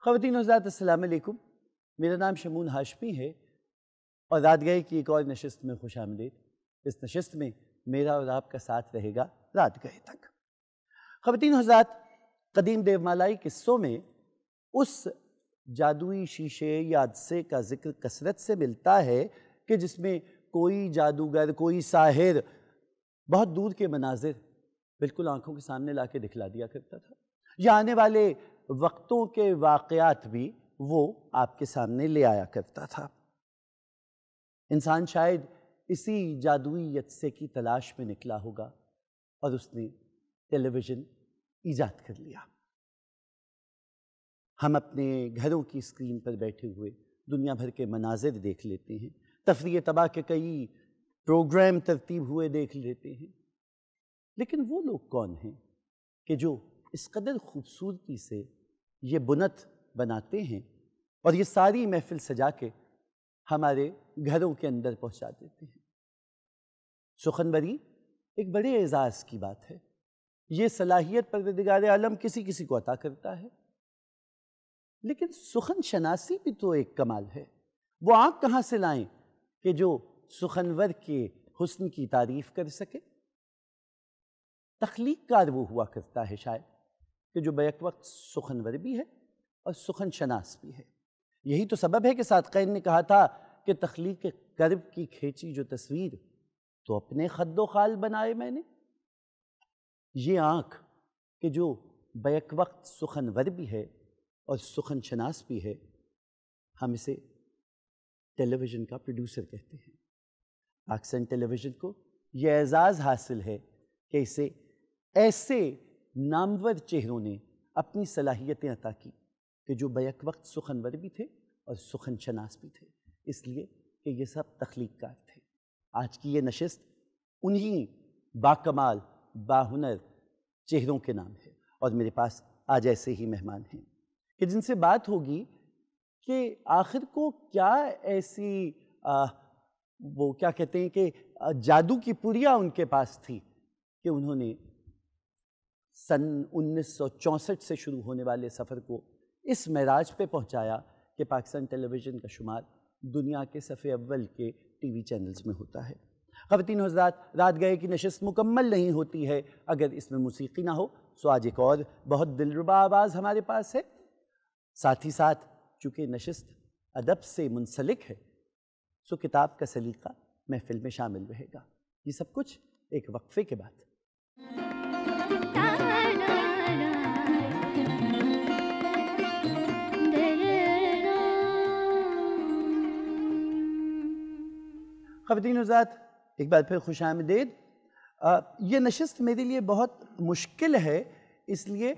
خواتین و حضرات السلام علیکم، میرا نام شمون ہاشمی ہے اور رات گئے کی ایک اور نشست میں خوش آمدید۔ اس نشست میں میرا اور آپ کا ساتھ رہے گا رات گئے تک۔ خواتین و حضرات، قدیم دیومالائی قصوں میں اس جادوئی شیشے یا عدسے کا ذکر کثرت سے ملتا ہے کہ جس میں کوئی جادوگر، کوئی ساحر بہت دور کے مناظر بالکل آنکھوں کے سامنے لا کے دکھلا دیا کرتا تھا، یا آنے والے وقتوں کے واقعات بھی وہ آپ کے سامنے لے آیا کرتا تھا۔ انسان شاید اسی جادوئی عدسے کی تلاش میں نکلا ہوگا اور اس نے ٹیلی ویژن ایجاد کر لیا۔ ہم اپنے گھروں کی اسکرین پر بیٹھے ہوئے دنیا بھر کے مناظر دیکھ لیتے ہیں، تفریح طبع کے کئی پروگرام ترتیب ہوئے دیکھ لیتے ہیں، لیکن وہ لوگ کون ہیں کہ جو اس قدر خوبصورتی سے یہ بنت بناتے ہیں اور یہ ساری محفل سجا کے ہمارے گھروں کے اندر پہنچا دیتے ہیں؟ سخنوری ایک بڑے اعزاز کی بات ہے۔ یہ صلاحیت پروردگار عالم کسی کسی کو عطا کرتا ہے، لیکن سخن شناسی بھی تو ایک کمال ہے۔ وہ آنکھ کہاں سے لائیں کہ جو سخنور کے حسن کی تعریف کر سکے؟ تخلیق کار وہ ہوا کرتا ہے شاید کہ جو بیک وقت سخنور بھی ہے اور سخن شناس بھی ہے۔ یہی تو سبب ہے کہ صادقین نے کہا تھا کہ تخلیق کرب کی کھینچی جو تصویر تو اپنے خد و خال بنائے میں نے۔ یہ آنکھ کہ جو بیک وقت سخنور بھی ہے اور سخن شناس بھی ہے، ہم اسے ٹیلی ویژن کا پروڈیوسر کہتے ہیں۔ پاکستان ٹیلی ویژن کو یہ اعزاز حاصل ہے کہ اسے ایسے نامور چہروں نے اپنی صلاحیتیں عطا کی کہ جو بیک وقت سخنور بھی تھے اور سخن شناس بھی تھے، اس لیے کہ یہ سب تخلیق کار تھے۔ آج کی یہ نشست انہی باکمال باہنر چہروں کے نام ہے، اور میرے پاس آج ایسے ہی مہمان ہیں کہ جن سے بات ہوگی کہ آخر کو کیا ایسی وہ کیا کہتے ہیں کہ جادو کی پڑیا ان کے پاس تھی کہ انہوں نے سن 1964 سے شروع ہونے والے سفر کو اس معراج پہ پہنچایا کہ پاکستان ٹیلی ویژن کا شمار دنیا کے صف اول کے ٹی وی چینلز میں ہوتا ہے۔ خواتین و حضرات، رات گئے کی نشست مکمل نہیں ہوتی ہے اگر اس میں موسیقی نہ ہو، سو آج ایک اور بہت دلربا آواز ہمارے پاس ہے۔ ساتھ ہی ساتھ چونکہ نشست ادب سے منسلک ہے، سو کتاب کا سلیقہ محفل میں شامل رہے گا۔ یہ سب کچھ ایک وقفے کے بعد۔ خواتین و حضرات، ایک بار پھر خوش آمدید۔ یہ نشست میرے لیے بہت مشکل ہے، اس لیے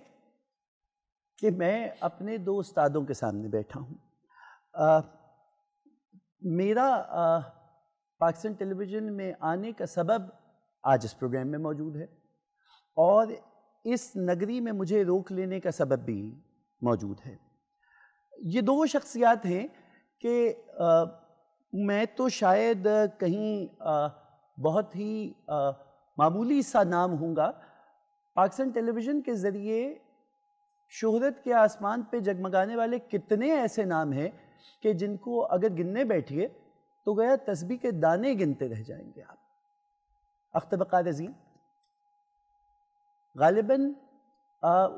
کہ میں اپنے دو استادوں کے سامنے بیٹھا ہوں۔ میرا پاکستان ٹیلی ویژن میں آنے کا سبب آج اس پروگرام میں موجود ہے، اور اس نگری میں مجھے روک لینے کا سبب بھی موجود ہے۔ یہ دو شخصیات ہیں کہ میں تو شاید کہیں بہت ہی معمولی سا نام ہوں گا، پاکستان ٹیلی ویژن کے ذریعے شہرت کے آسمان پہ جگمگانے والے کتنے ایسے نام ہیں کہ جن کو اگر گننے بیٹھیے تو گویا تسبیح کے دانے گنتے رہ جائیں گے آپ۔ اختر وقار عظیم غالباً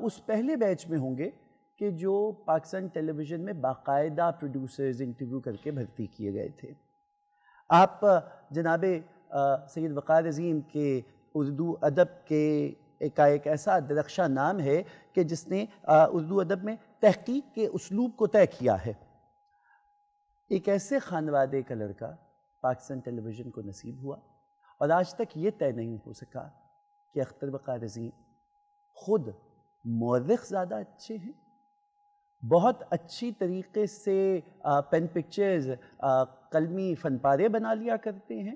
اس پہلے بیچ میں ہوں گے کہ جو پاکستان ٹیلی ویژن میں باقاعدہ پروڈیوسرز انٹرویو کر کے بھرتی کیے گئے تھے۔ آپ جناب سید وقار عظیم کے اردو ادب کے ایک ایسا درخشاں نام ہے کہ جس نے اردو ادب میں تحقیق کے اسلوب کو طے کیا ہے۔ ایک ایسے خانوادے کا لڑکا پاکستان ٹیلی ویژن کو نصیب ہوا، اور آج تک یہ طے نہیں ہو سکا کہ اختر وقار عظیم خود مورخ زیادہ اچھے ہیں، بہت اچھی طریقے سے پین پکچرز قلمی فن پارے بنا لیا کرتے ہیں،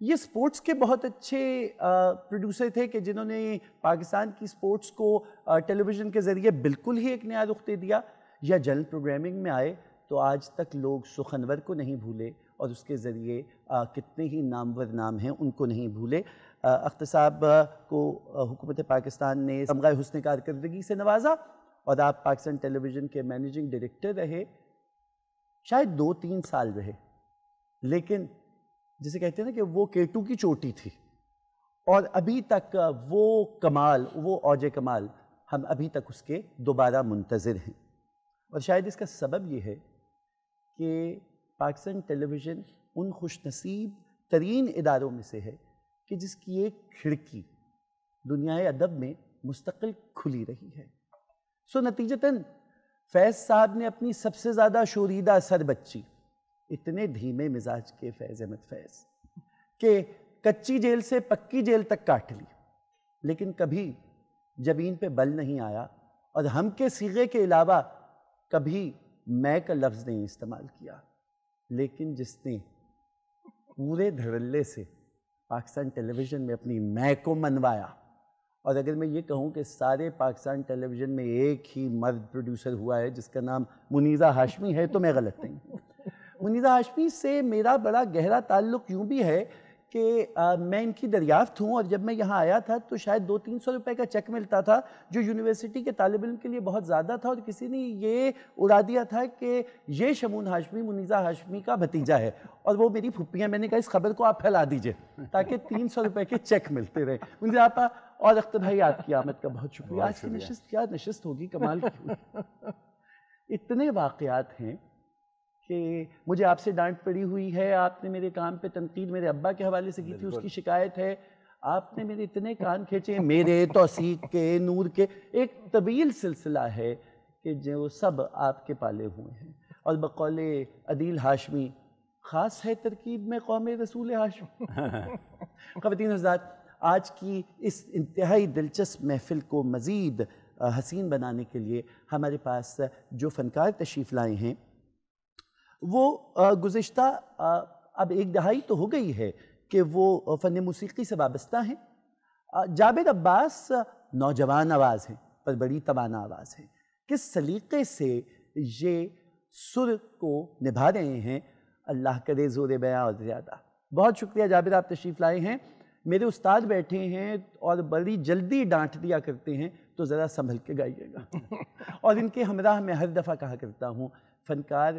یہ سپورٹس کے بہت اچھے پروڈیوسر تھے کہ جنہوں نے پاکستان کی سپورٹس کو ٹیلی ویژن کے ذریعے بالکل ہی ایک نیا رخ دے دیا، یا جنرل پروگرامنگ میں آئے تو آج تک لوگ سخنور کو نہیں بھولے اور اس کے ذریعے کتنے ہی نامور نام ہیں ان کو نہیں بھولے۔ اختر صاحب کو حکومت پاکستان نے تمغہ حسن کارکردگی سے نوازا، اور آپ پاکستان ٹیلی ویژن کے مینیجنگ ڈائریکٹر رہے، شاید 2-3 سال رہے، لیکن جسے کہتے ہیں نا کہ وہ K2 کی چوٹی تھی، اور ابھی تک وہ کمال، وہ اوج کمال ہم ابھی تک اس کے دوبارہ منتظر ہیں۔ اور شاید اس کا سبب یہ ہے کہ پاکستان ٹیلی ویژن ان خوش نصیب ترین اداروں میں سے ہے کہ جس کی ایک کھڑکی دنیائے ادب میں مستقل کھلی رہی ہے۔ سو نتیجتاً فیض صاحب نے اپنی سب سے زیادہ شوریدہ سر بچی، اتنے دھیمے مزاج کے فیض احمد فیض، کہ کچی جیل سے پکی جیل تک کاٹ لی، لیکن کبھی جبین پہ بل نہیں آیا، اور ہم کے صیغے کے علاوہ کبھی میں کا لفظ نہیں استعمال کیا۔ لیکن جس نے پورے دھڑلے سے پاکستان ٹیلی ویژن میں اپنی میں کو منوایا، اور اگر میں یہ کہوں کہ سارے پاکستان ٹیلی ویژن میں ایک ہی مرد پروڈیوسر ہوا ہے جس کا نام منیزہ ہاشمی ہے، تو میں غلط نہیں ہوں۔ منیزہ ہاشمی سے میرا بڑا گہرا تعلق یوں بھی ہے کہ میں ان کی دریافت ہوں، اور جب میں یہاں آیا تھا تو شاید 200-300 روپے کا چیک ملتا تھا، جو یونیورسٹی کے طالب علم کے لیے بہت زیادہ تھا، اور کسی نے یہ اڑا دیا تھا کہ یہ شمون ہاشمی منیزہ ہاشمی کا بھتیجا ہے، اور وہ میری پھپھیاں۔ میں نے کہا اس خبر کو آپ پھیلا دیجئے تاکہ 300 روپے کے چیک ملتے رہے۔ منیزہ آپا اور اختر بھائی، آپ کی آمد کا بہت شکریہ۔ آج کی نشست کیا نشست ہوگی، کمال کی ہوگی۔ اتنے واقعات ہیں کہ مجھے آپ سے ڈانٹ پڑی ہوئی ہے، آپ نے میرے کام پہ تنقید میرے ابا کے حوالے سے کی تھی، اس کی شکایت ہے، آپ نے میرے اتنے کان کھینچے ہیں، میرے، توثیق کے، نور کے، ایک طویل سلسلہ ہے کہ جو سب آپ کے پالے ہوئے ہیں۔ اور بقول عدیل ہاشمی، خاص ہے ترکیب میں قوم رسول ہاشمی۔ خواتین حضرات، آج کی اس انتہائی دلچسپ محفل کو مزید حسین بنانے کے لیے ہمارے پاس جو فنکار تشریف لائے ہیں، وہ گزشتہ اب 1 دہائی تو ہو گئی ہے کہ وہ فن موسیقی سے وابستہ ہیں۔ جابر عباس نوجوان آواز ہیں پر بڑی توانا آواز ہے۔ کس سلیقے سے یہ سر کو نبھا رہے ہیں، اللہ کرے زور بیاں اور زیادہ۔ بہت شکریہ جابر، آپ تشریف لائے ہیں۔ میرے استاد بیٹھے ہیں اور بڑی جلدی ڈانٹ دیا کرتے ہیں، تو ذرا سنبھل کے گائیے گا۔ اور ان کے ہمراہ میں ہر دفعہ کہا کرتا ہوں، فنکار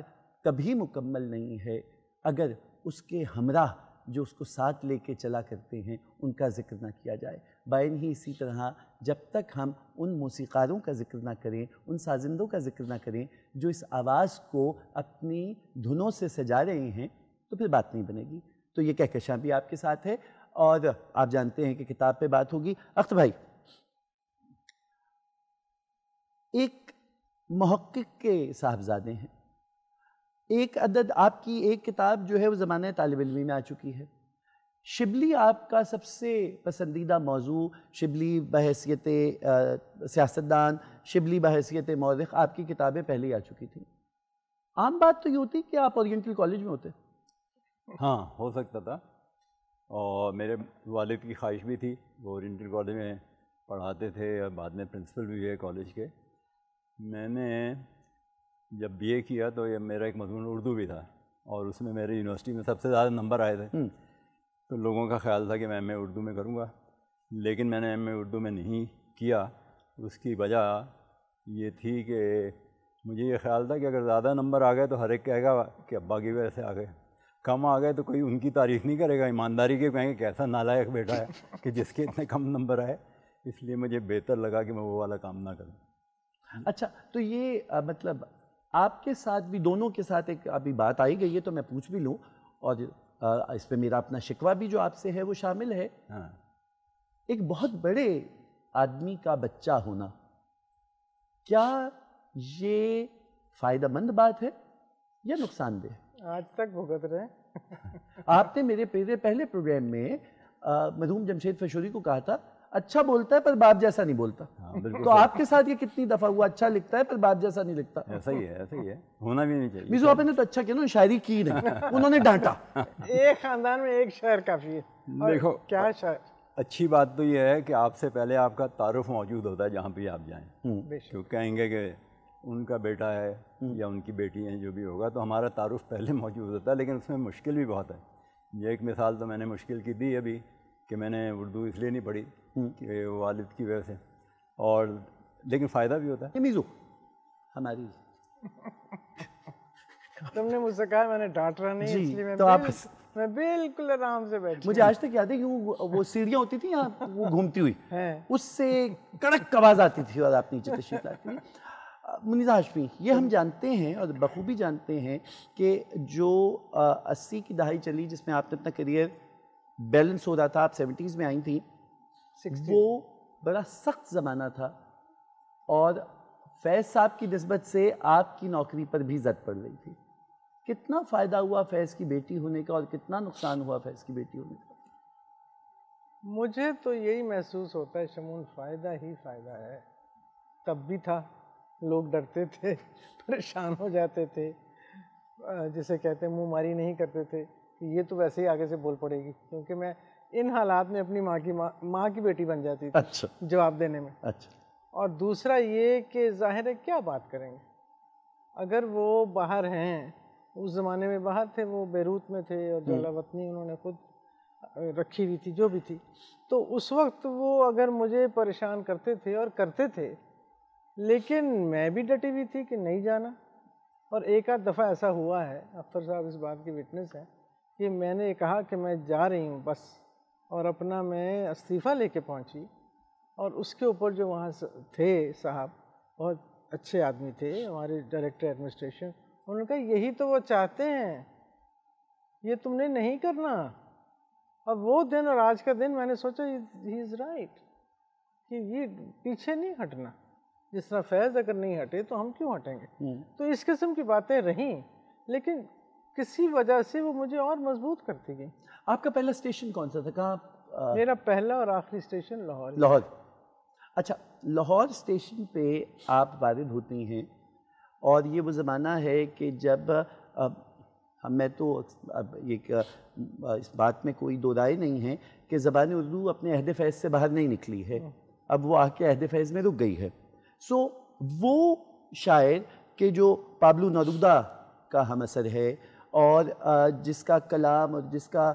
کبھی مکمل نہیں ہے اگر اس کے ہمراہ جو اس کو ساتھ لے کے چلا کرتے ہیں ان کا ذکر نہ کیا جائے۔ بائن ہی اسی طرح جب تک ہم ان موسیقاروں کا ذکر نہ کریں، ان سازندوں کا ذکر نہ کریں جو اس آواز کو اپنی دھنوں سے سجا رہے ہیں، تو پھر بات نہیں بنے گی۔ تو یہ کہکشاں بھی آپ کے ساتھ ہے، اور آپ جانتے ہیں کہ کتاب پہ بات ہوگی۔ اختر بھائی، ایک محقق کے صاحبزادے ہیں، ایک عدد آپ کی ایک کتاب جو ہے وہ زمانہ طالب علمی میں آ چکی ہے۔ شبلی آپ کا سب سے پسندیدہ موضوع، شبلی بحیثیت سیاستدان، شبلی بحیثیت مورخ، آپ کی کتابیں پہلے ہی آ چکی تھیں۔ عام بات تو یہ ہوتی کہ آپ اورینٹل کالج میں ہوتے۔ ہاں، ہو سکتا تھا، اور میرے والد کی خواہش بھی تھی، وہ اورینٹل کالج میں پڑھاتے تھے، اور بعد میں پرنسپل بھی ہوئے کالج کے۔ میں نے جب بی اے کیا تو یہ میرا ایک مضمون اردو بھی تھا، اور اس میں میرے یونیورسٹی میں سب سے زیادہ نمبر آئے تھے، تو لوگوں کا خیال تھا کہ میں ایم اے اردو میں کروں گا، لیکن میں نے ایم اے اردو میں نہیں کیا۔ اس کی وجہ یہ تھی کہ مجھے یہ خیال تھا کہ اگر زیادہ نمبر آ گئے تو ہر ایک کہے گا کہ ابا کی وجہ سے آ گئے، کم آ گئے تو کوئی ان کی تعریف نہیں کرے گا، ایمانداری کے کہیں گے کیسا نالائق بیٹا ہے کہ جس کے اتنے کم نمبر آئے۔ اس لیے مجھے بہتر لگا کہ میں وہ والا کام نہ کروں۔ اچھا، تو یہ مطلب آپ کے ساتھ بھی، دونوں کے ساتھ ایک ابھی بات آئی گئی ہے تو میں پوچھ بھی لوں، اور اس پہ میرا اپنا شکوہ بھی جو آپ سے ہے وہ شامل ہے۔ ہاں، ایک بہت بڑے آدمی کا بچہ ہونا، کیا یہ فائدہ مند بات ہے یا نقصان دہ؟ آج تک بھگت رہے۔ آپ نے میرے پہلے پروگرام میں مرحوم جمشید فشوری کو کہا تھا اچھا بولتا ہے پر باپ جیسا نہیں بولتا۔ تو آپ کے ساتھ یہ کتنی دفعہ ہوا، اچھا لکھتا ہے پر باپ جیسا نہیں لکھتا؟ ایسا ہی ہے، ایسا ہی ہے، ہونا بھی نہیں چاہیے۔ میزو آپ نے تو اچھا کیا نا، شاعری کی نہیں، انہوں نے ڈانٹا۔ ایک خاندان میں ایک شاعر کافی ہے۔ دیکھو، کیا شاعر؟ اچھی بات تو یہ ہے کہ آپ سے پہلے آپ کا تعارف موجود ہوتا ہے جہاں بھی آپ جائیں، تو کہیں گے کہ ان کا بیٹا ہے یا ان کی بیٹی ہے، جو بھی ہوگا، تو ہمارا تعارف پہلے موجود ہوتا ہے، لیکن اس میں مشکل بھی بہت ہے۔ یہ ایک مثال تو میں نے مشکل کی دی ابھی کہ میں نے اردو اس لیے نہیں پڑھی کہ والد کی وجہ سے، اور لیکن فائدہ بھی ہوتا ہے. یہ میزو ہماری تم نے مجھ سے کہا میں نے ڈانٹنا نہیں, جی، اس لیے تو آپ میں بالکل آرام سے بیٹھ. مجھے آج تک یاد ہے کہ وہ سیڑھیاں ہوتی تھیں یہاں وہ گھومتی ہوئی, اس سے کڑک آواز آتی تھی اور آپ نیچے تشریف لاتی تھی. منیزہ ہاشمی, یہ ہم جانتے ہیں اور بخوبی جانتے ہیں کہ جو 80 کی دہائی چلی جس میں آپ نے اپنا کریئر بیلنس ہو رہا تھا, آپ 70s میں آئی تھیں, وہ بڑا سخت زمانہ تھا اور فیض صاحب کی نسبت سے آپ کی نوکری پر بھی زد پڑ رہی تھی. کتنا فائدہ ہوا فیض کی بیٹی ہونے کا اور کتنا نقصان ہوا فیض کی بیٹی ہونے کا؟ مجھے تو یہی محسوس ہوتا ہے شمون, فائدہ ہی فائدہ ہے. تب بھی تھا, لوگ ڈرتے تھے, پریشان ہو جاتے تھے, جسے کہتے ہیں منہ ماری نہیں کرتے تھے کہ یہ تو ویسے ہی آگے سے بول پڑے گی, کیونکہ میں ان حالات میں اپنی ماں کی بیٹی بن جاتی تھی. اچھا, جواب دینے میں. اچھا. اور دوسرا یہ کہ ظاہر ہے کیا بات کریں گے, اگر وہ باہر ہیں, اس زمانے میں باہر تھے, وہ بیروت میں تھے اور جلا وطنی انہوں نے خود رکھی ہوئی تھی جو بھی تھی, تو اس وقت وہ اگر مجھے پریشان کرتے تھے اور کرتے تھے, لیکن میں بھی ڈٹی ہوئی تھی کہ نہیں جانا. اور ایک آدھ دفعہ ایسا ہوا ہے, اختر صاحب اس بات کی وٹنس ہے, کہ میں نے کہا کہ میں جا رہی ہوں بس, اور اپنا میں استعفیٰ لے کے پہنچی, اور اس کے اوپر جو وہاں تھے صاحب, بہت اچھے آدمی تھے, ہمارے ڈائریکٹر ایڈمنسٹریشن, انہوں نے کہا یہی تو وہ چاہتے ہیں, یہ تم نے نہیں کرنا. اور وہ دن اور آج کا دن میں نے سوچا ہی از رائٹ, کہ یہ پیچھے نہیں ہٹنا. جس طرح فیض اگر نہیں ہٹے تو ہم کیوں ہٹیں گے؟ تو اس قسم کی باتیں رہیں, لیکن کسی وجہ سے وہ مجھے اور مضبوط کرتی گئی. آپ کا پہلا اسٹیشن کون سا تھا, کہاں؟ میرا پہلا اور آخری اسٹیشن لاہور. لاہور. اچھا, لاہور اسٹیشن پہ آپ وارد ہوتی ہیں, اور یہ وہ زمانہ ہے کہ جب میں تو اب اس بات میں کوئی دو رائے نہیں ہے کہ زبان اردو اپنے عہد فیض سے باہر نہیں نکلی ہے, اب وہ آ کے عہد فیض میں رک گئی ہے. سو وہ شاعر کہ جو پابلو نارودہ کا ہم اثر ہے, اور جس کا کلام اور جس کا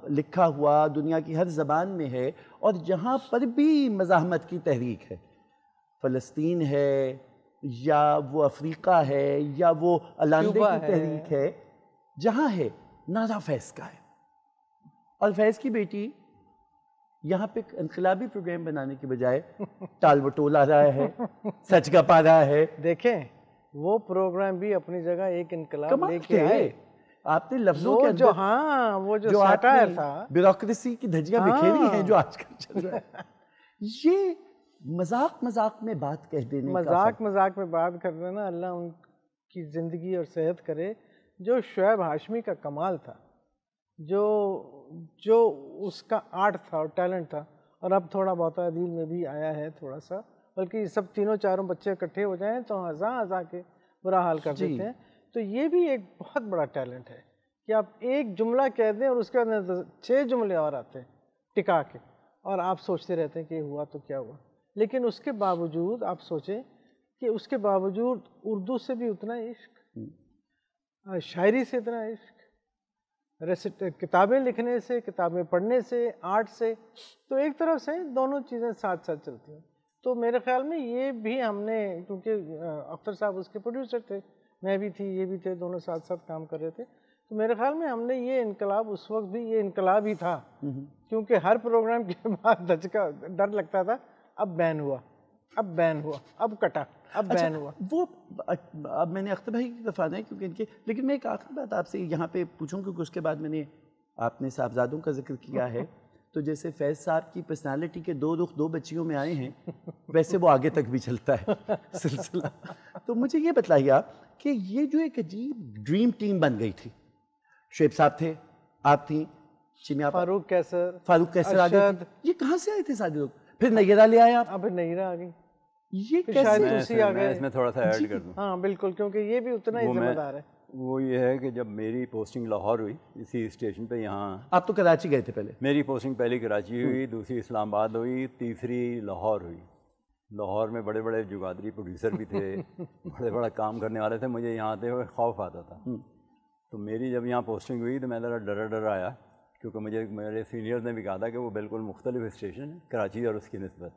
لکھا ہوا دنیا کی ہر زبان میں ہے, اور جہاں پر بھی مزاحمت کی تحریک ہے, فلسطین ہے یا وہ افریقہ ہے یا وہ الانڈے کی تحریک ہے, جہاں ہے نعرہ فیض کا ہے. اور فیض کی بیٹی یہاں پہ انقلابی پروگرام بنانے کے بجائے ٹال بٹولا رہا ہے, سچ کا پا رہا ہے. دیکھیں وہ پروگرام بھی اپنی جگہ ایک انقلاب لے کے آئے. آپ نے لفظوں کے جو ہاں وہ جو سیٹائر تھا, بیوروکریسی کی دھجیاں بکھیری ہیں جو آج کل چل رہا ہے. یہ مذاق میں بات کہہ دینے کا مذاق میں بات کر دینا, اللہ ان کی زندگی اور صحت کرے. جو شعیب ہاشمی کا کمال تھا, جو اس کا آرٹ تھا اور ٹیلنٹ تھا, اور اب تھوڑا بہت عدیل میں بھی آیا ہے تھوڑا سا, بلکہ یہ سب تینوں چاروں بچے اکٹھے ہو جائیں تو ہزا کے برا حال کر دیتے ہیں. تو یہ بھی ایک بہت بڑا ٹیلنٹ ہے کہ آپ ایک جملہ کہہ دیں اور اس کے بعد 6 جملے اور آتے ہیں ٹکا کے, اور آپ سوچتے رہتے ہیں کہ ہوا تو کیا ہوا. لیکن اس کے باوجود آپ سوچیں کہ اس کے باوجود اردو سے بھی اتنا عشق, شاعری سے اتنا عشق, کتابیں لکھنے سے, کتابیں پڑھنے سے, آرٹ سے, تو ایک طرف سے دونوں چیزیں ساتھ ساتھ چلتی ہیں. تو میرے خیال میں یہ بھی ہم نے, کیونکہ اختر صاحب اس کے پروڈیوسر تھے, میں بھی تھی, یہ بھی تھے, دونوں ساتھ ساتھ کام کر رہے تھے, تو میرے خیال میں ہم نے یہ انقلاب, اس وقت بھی یہ انقلاب ہی تھا, کیونکہ ہر پروگرام کے بعد دھچکا ڈر لگتا تھا, اب بین ہوا, اب بین ہوا, اب کٹا, اب بین ہوا. وہ اب میں نے اختر بھائی کی طرف آنا ہے کیونکہ ان کے, لیکن میں ایک آخری بات آپ سے یہاں پہ پوچھوں, کیونکہ اس کے بعد میں نے آپ نے صاحبزادوں کا ذکر کیا ہے, تو جیسے فیض صاحب کی پرسنالٹی کے 2 رخ 2 بچیوں میں آئے ہیں, ویسے وہ آگے تک بھی چلتا ہے سلسلہ. تو مجھے یہ بتلائیے آپ کہ یہ جو ایک عجیب ڈریم ٹیم بن گئی تھی, شعیب صاحب تھے, آپ تھیں, فاروق کیسر, ارشد, یہ کہاں سے آئے تھے سارے لوگ؟ پھر نیرہ لے آئے آپ؟ پھر نیرہ آ گئی. یہ کیسے؟ میں اس میں تھوڑا سا ایڈ کر دوں. ہاں بالکل, کیونکہ یہ بھی اتنا ہی ذمہ دار ہے. وہ یہ ہے کہ جب میری پوسٹنگ لاہور ہوئی اسی اسٹیشن پہ, یہاں آپ تو کراچی گئے تھے پہلے. میری پوسٹنگ پہلی کراچی ہوئی, دوسری اسلام آباد ہوئی, تیسری لاہور ہوئی. لاہور میں بڑے بڑے جگادری پروڈیوسر بھی تھے, بڑے بڑا کام کرنے والے تھے, مجھے یہاں آتے ہوئے خوف آتا تھا. تو میری جب یہاں پوسٹنگ ہوئی تو میں ذرا ڈر آیا, کیونکہ مجھے میرے سینئرز نے بھی کہا تھا کہ وہ بالکل مختلف اسٹیشن ہے کراچی اور اس کی نسبت.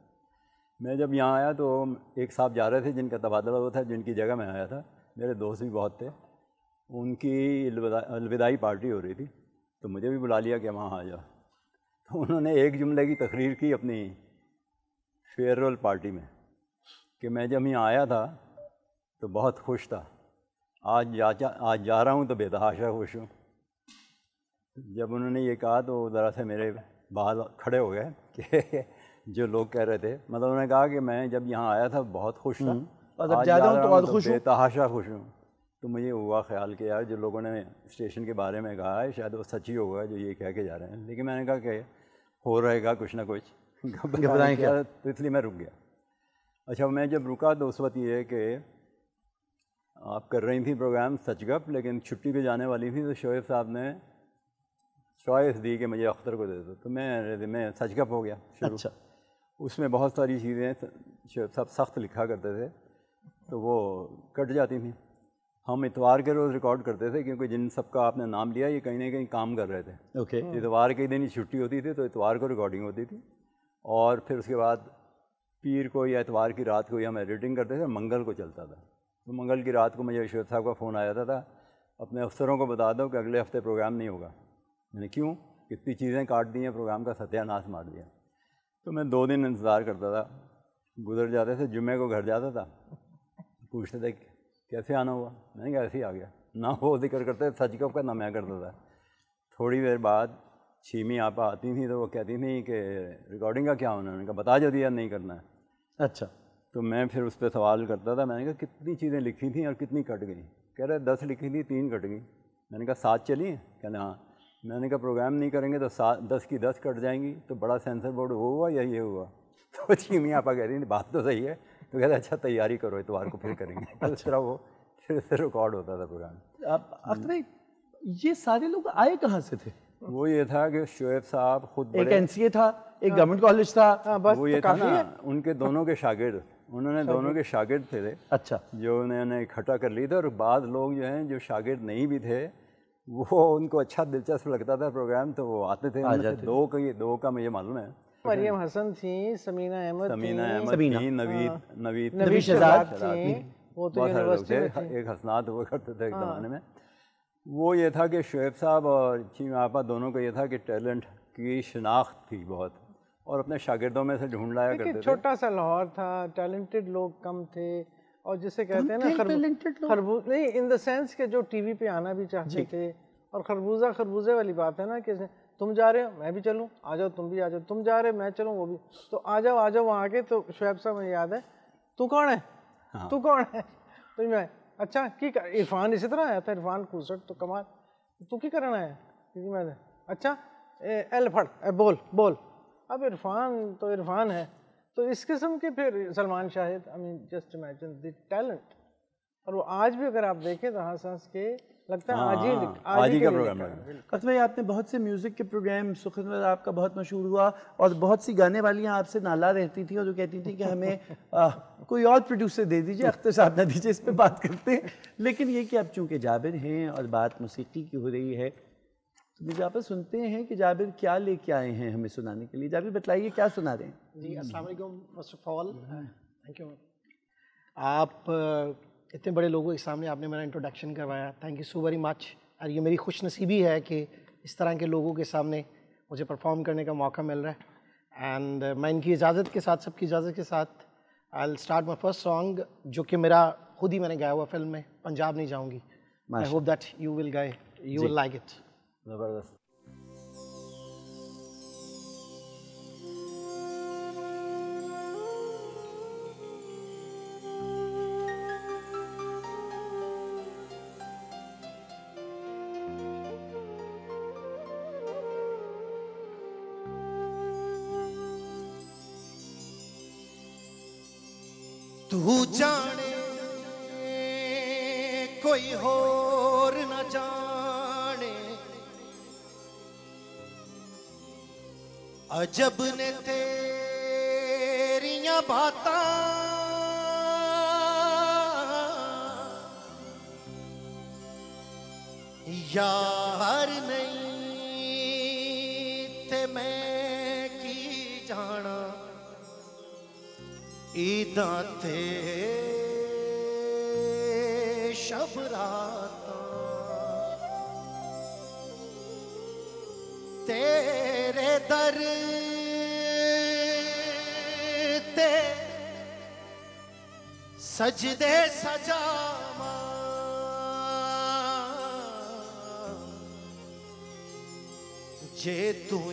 میں جب یہاں آیا تو ایک صاحب جا رہے تھے جن کا تبادلہ ہوا تھا، جن کی جگہ میں آیا تھا، میرے دوست بھی بہت تھے، ان کی الوداعی پارٹی ہو رہی تھی تو مجھے بھی بلا لیا کہ وہاں آ جاؤ. تو انہوں نے ایک جملے کی تقریر کی اپنی فیئر ویل پارٹی میں کہ میں جب یہاں آیا تھا تو بہت خوش تھا، آج جا رہا ہوں تو بے تحاشا خوش ہوں. جب انہوں نے یہ کہا تو ذرا سے میرے بال کھڑے ہو گئے کہ جو لوگ کہہ رہے تھے، مطلب انہوں نے کہا کہ میں جب یہاں آیا تھا بہت خوش تھا، اور اب جا رہا ہوں تو اور خوش ہوں، بے تحاشا خوش ہوں. تو مجھے ہوا خیال کہ یار جو لوگوں نے اسٹیشن کے بارے میں کہا ہے شاید وہ سچ ہی ہوگا جو یہ کہہ کے جا رہے ہیں. لیکن میں نے کہا کہ ہو رہے گا کچھ نہ کچھ، گھبرائیں کیا، تو اس لیے میں رک گیا. اچھا میں جب رکا تو اس وقت یہ ہے کہ آپ کر رہی تھیں پروگرام سچ گپ، لیکن چھٹی پہ جانے والی تھی تو شعیب صاحب نے چوائس دی کہ مجھے اختر کو دے دو، تو میں سچ گپ ہو گیا شروع. اچھا اس میں بہت ساری چیزیں شعیب صاحب سخت لکھا کرتے تھے تو وہ کٹ جاتی تھیں. ہم اتوار کے روز ریکارڈ کرتے تھے کیونکہ جن سب کا آپ نے نام لیا یہ کہیں نہ کہیں کام کر رہے تھے. اوکے. اتوار کے دن ہی چھٹی ہوتی تھی تو اتوار کو ریکارڈنگ ہوتی تھی، اور پھر اس کے بعد پیر کو یا اتوار کی رات کو ہم ایڈیٹنگ کرتے تھے، منگل کو چلتا تھا. تو منگل کی رات کو مجھے شعیب صاحب کا فون آ جاتا تھا، اپنے افسروں کو بتا دو کہ اگلے ہفتے پروگرام نہیں ہوگا. میں نے کیوں؟ کتنی چیزیں کاٹ دی ہیں، پروگرام کا ستیہ ناش مار دیا. تو میں 2 دن انتظار کرتا تھا، گزر جاتے تھے، جمعے کو گھر جاتا تھا، پوچھتے تھے کیسے آنا ہوا، میں نے کہا ایسے ہی آ گیا. نہ وہ ذکر کرتے سچ گپ کا، نہ میں کرتا تھا. تھوڑی دیر بعد چھیمی آپا آتی تھیں تو وہ کہتی تھیں کہ ریکارڈنگ کا کیا ہونا ہے، انہوں نے کہا بتا جو دیا نہیں کرنا ہے. اچھا. تو میں پھر اس پہ سوال کرتا تھا، میں نے کہا کتنی چیزیں لکھی تھیں اور کتنی کٹ گئیں؟ کہہ رہے 10 لکھی تھی 3 کٹ گئیں. میں نے کہا 7 چلی ہیں؟ کہنا ہاں. میں نے کہا پروگرام نہیں کریں گے تو 10 کی 10 کٹ جائیں گی، تو بڑا سینسر بورڈ وہ ہوا یا یہ ہوا؟ تو چھیمی آپا کہہ رہی تھی بات تو صحیح ہے. تو کہتے اچھا تیاری کرو اتوار کو پھر کریں گے. اس طرح وہ پھر سے ریکارڈ ہوتا تھا پروگرام. اختر بھائی یہ سارے لوگ آئے کہاں سے تھے؟ وہ یہ تھا کہ شعیب صاحب خود ایک این سی اے تھا، ایک گورنمنٹ کالج تھا، وہ یہ تھا نا ان کے دونوں کے شاگرد، انہوں نے دونوں کے شاگرد تھے اچھا جو انہوں نے اکٹھا کر لی تھے. اور بعض لوگ جو ہیں جو شاگرد نہیں بھی تھے وہ ان کو اچھا دلچسپ لگتا تھا پروگرام تو وہ آتے تھے. دو کا مجھے معلوم ہے، مریم حسن تھیں، سمینہ احمد تھیں، نوید شہزاد تھیں، وہ تو یونیورسٹی میں تھے. ایک حسنات ہوا کرتے تھے ایک زمانے میں. وہ یہ تھا کہ شعیب صاحب اور چھیمی آپا دونوں کا یہ تھا کہ ٹیلنٹ کی شناخت تھی بہت، اور اپنے شاگردوں میں سے ڈھونڈ لایا کرتے تھے. چھوٹا سا لاہور تھا، ٹیلنٹڈ لوگ کم تھے، اور جسے کہتے ہیں نا خربوز نہیں ان دا سینس کہ جو ٹی وی پہ آنا بھی چاہتے تھے. اور خربوزے والی بات ہے نا کہ تم جا رہے ہو میں بھی چلوں، آ جاؤ تم بھی آ جاؤ، تم جا رہے میں چلوں وہ بھی، تو آ جاؤ وہاں کے. تو شعیب صاحب مجھے یاد ہے تو کون ہے تو کون ہے، تو میں اچھا کی عرفان اسی طرح آیا تھا، عرفان کوسٹ تو کمال تو کی کرنا ہے کیونکہ میں اچھا ایل پھڑ بول. اب عرفان تو عرفان ہے. تو اس قسم کے پھر سلمان شاہد، آئی مین جسٹ امیجن دی ٹیلنٹ. اور وہ آج بھی اگر آپ دیکھیں تو ہنس ہنس کے لگتا ہے آج ہی کا پروگرام. اختر بھائی آپ نے بہت سے میوزک کے پروگرام، سخنور آپ کا بہت مشہور ہوا، اور بہت سی گانے والیاں آپ سے نالا رہتی تھیں اور جو کہتی تھیں کہ ہمیں کوئی اور پروڈیوسر دے دیجئے، اختر صاحب نہ دیجئے، اس پہ بات کرتے ہیں. لیکن یہ کہ اب چونکہ جابر ہیں اور بات موسیقی کی ہو رہی ہے تو مجھے آپ سنتے ہیں کہ جابر کیا لے کے آئے ہیں ہمیں سنانے کے لیے. جابر بتلائیے کیا سنا رہے ہیں؟ جی السلام علیکم. First of all thank you. آپ اتنے بڑے لوگوں کے سامنے آپ نے میرا انٹروڈکشن کروایا، thank you so very much. اور یہ میری خوش نصیبی ہے کہ اس طرح کے لوگوں کے سامنے مجھے پرفارم کرنے کا موقع مل رہا ہے. اینڈ میں ان کی اجازت کے ساتھ، سب کی اجازت کے ساتھ I will start my first song, جو کہ میرا خود ہی میں نے گایا ہوا فلم میں پنجاب نہیں جاؤں گی. I hope that you will like it. زبردست. تو جانے کوئی اور نہ جانے، عجب نے تیریاں باتاں یار نہیں تے میں کی جانا. ਈਦਾਂ ਤੇ ਸ਼ਬ ਰਾਤਾਂ ਤੇਰੇ ਦਰ ਤੇ ਸਜਦੇ ਸਜਾਵਾਂ ਜੇ ਤੂੰ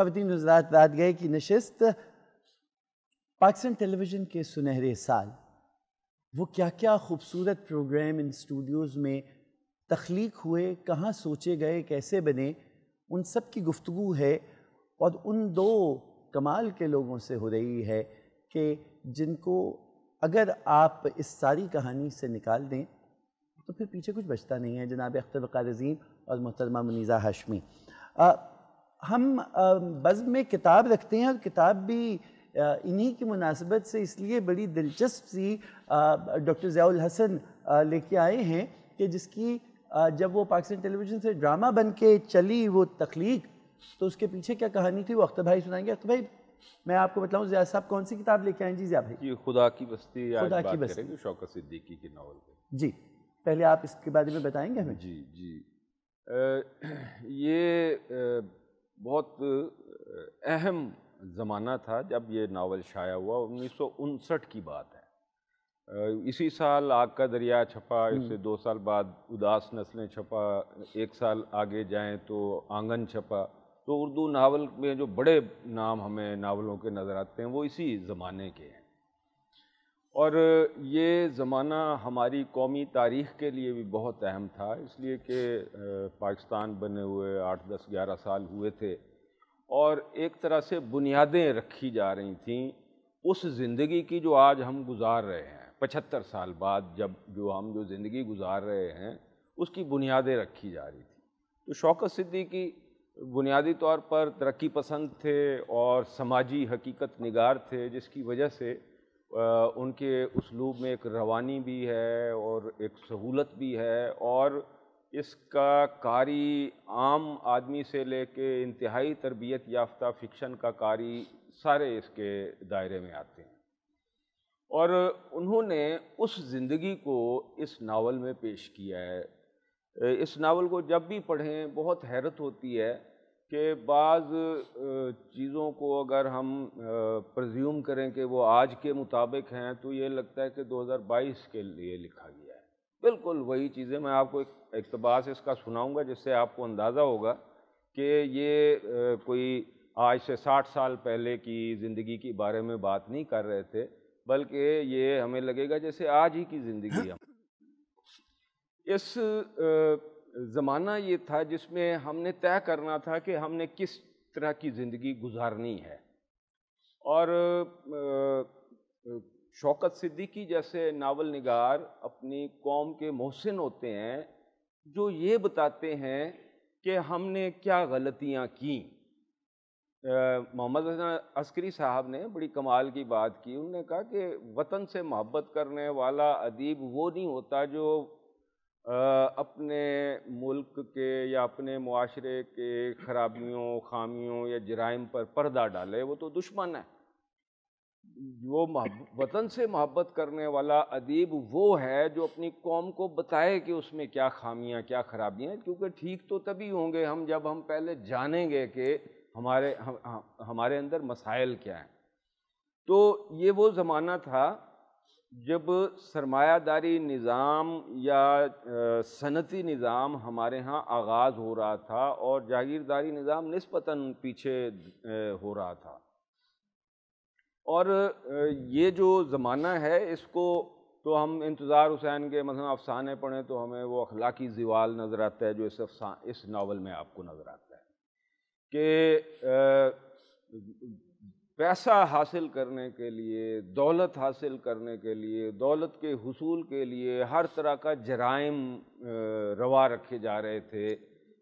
خواتین حضرات، رات گئے کی نشست پاکستان ٹیلی ویژن کے سنہرے سال، وہ کیا کیا خوبصورت پروگرام ان اسٹوڈیوز میں تخلیق ہوئے، کہاں سوچے گئے، کیسے بنے، ان سب کی گفتگو ہے، اور ان دو کمال کے لوگوں سے ہو رہی ہے کہ جن کو اگر آپ اس ساری کہانی سے نکال دیں تو پھر پیچھے کچھ بچتا نہیں ہے، جناب اختر وقار عظیم اور محترمہ منیزہ ہاشمی۔ ہم بزم میں کتاب رکھتے ہیں، اور کتاب بھی انہی کی مناسبت سے اس لیے بڑی دلچسپ سی ڈاکٹر ضیاء الحسن لے کے آئے ہیں کہ جس کی جب وہ پاکستان ٹیلی ویژن سے ڈرامہ بن کے چلی وہ تخلیق، تو اس کے پیچھے کیا کہانی تھی وہ اختر بھائی سنائیں گے۔ اختر بھائی میں آپ کو بتلاؤں ضیاء صاحب کون سی کتاب لے کے آئیں؟ جی ضیاء بھائی۔ یہ خدا کی بستی آج خدا کی بات بستی، کریں گے شوکت صدیقی کے ناول پہ۔ جی پہلے آپ اس کے بارے میں بتائیں گے ہمیں؟ جی جی یہ بہت اہم زمانہ تھا جب یہ ناول شائع ہوا، 1959 کی بات ہے۔ اسی سال آگ کا دریا چھپا، اس سے 2 سال بعد اداس نسلیں چھپا، 1 سال آگے جائیں تو آنگن چھپا۔ تو اردو ناول میں جو بڑے نام ہمیں ناولوں کے نظر آتے ہیں وہ اسی زمانے کے ہیں، اور یہ زمانہ ہماری قومی تاریخ کے لیے بھی بہت اہم تھا، اس لیے کہ پاکستان بنے ہوئے 8 10 11 سال ہوئے تھے، اور ایک طرح سے بنیادیں رکھی جا رہی تھیں اس زندگی کی جو آج ہم گزار رہے ہیں۔ 75 سال بعد ہم جو زندگی گزار رہے ہیں اس کی بنیادیں رکھی جا رہی تھیں۔ تو شوکت صدیقی بنیادی طور پر ترقی پسند تھے اور سماجی حقیقت نگار تھے، جس کی وجہ سے ان کے اسلوب میں ایک روانی بھی ہے اور ایک سہولت بھی ہے، اور اس کا قاری عام آدمی سے لے کے انتہائی تربیت یافتہ فکشن کا قاری سارے اس کے دائرے میں آتے ہیں، اور انہوں نے اس زندگی کو اس ناول میں پیش کیا ہے۔ اس ناول کو جب بھی پڑھیں بہت حیرت ہوتی ہے کہ بعض چیزوں کو اگر ہم پرزیوم کریں کہ وہ آج کے مطابق ہیں تو یہ لگتا ہے کہ 2022 کے لیے لکھا گیا ہے۔ بالکل وہی چیزیں میں آپ کو ایک اقتباس اس کا سناؤں گا جس سے آپ کو اندازہ ہوگا کہ یہ کوئی آج سے 60 سال پہلے کی زندگی کے بارے میں بات نہیں کر رہے تھے، بلکہ یہ ہمیں لگے گا جیسے آج ہی کی زندگی ہے۔ اس زمانہ یہ تھا جس میں ہم نے طے کرنا تھا کہ ہم نے کس طرح کی زندگی گزارنی ہے، اور شوکت صدیقی جیسے ناول نگار اپنی قوم کے محسن ہوتے ہیں جو یہ بتاتے ہیں کہ ہم نے کیا غلطیاں کیں۔ محمد حسن عسکری صاحب نے بڑی کمال کی بات کی، انہوں نے کہا کہ وطن سے محبت کرنے والا ادیب وہ نہیں ہوتا جو اپنے ملک کے یا اپنے معاشرے کے خرابیوں، خامیوں یا جرائم پر پردہ ڈالے، وہ تو دشمن ہے۔ وہ وطن سے محبت کرنے والا ادیب وہ ہے جو اپنی قوم کو بتائے کہ اس میں کیا خامیاں، کیا خرابیاں ہیں، کیونکہ ٹھیک تو تبھی ہوں گے جب ہم پہلے جانیں گے کہ ہمارے اندر مسائل کیا ہیں۔ تو یہ وہ زمانہ تھا جب سرمایہ داری نظام یا صنعتی نظام ہمارے ہاں آغاز ہو رہا تھا اور جاگیرداری نظام نسبتاً پیچھے ہو رہا تھا، اور یہ جو زمانہ ہے اس کو تو ہم انتظار حسین کے مثلا افسانے پڑھیں تو ہمیں وہ اخلاقی زوال نظر آتا ہے جو اس ناول میں آپ کو نظر آتا ہے کہ پیسہ حاصل کرنے کے لیے، دولت حاصل کرنے کے لیے، دولت کے حصول کے لیے ہر طرح کا جرائم روا رکھے جا رہے تھے۔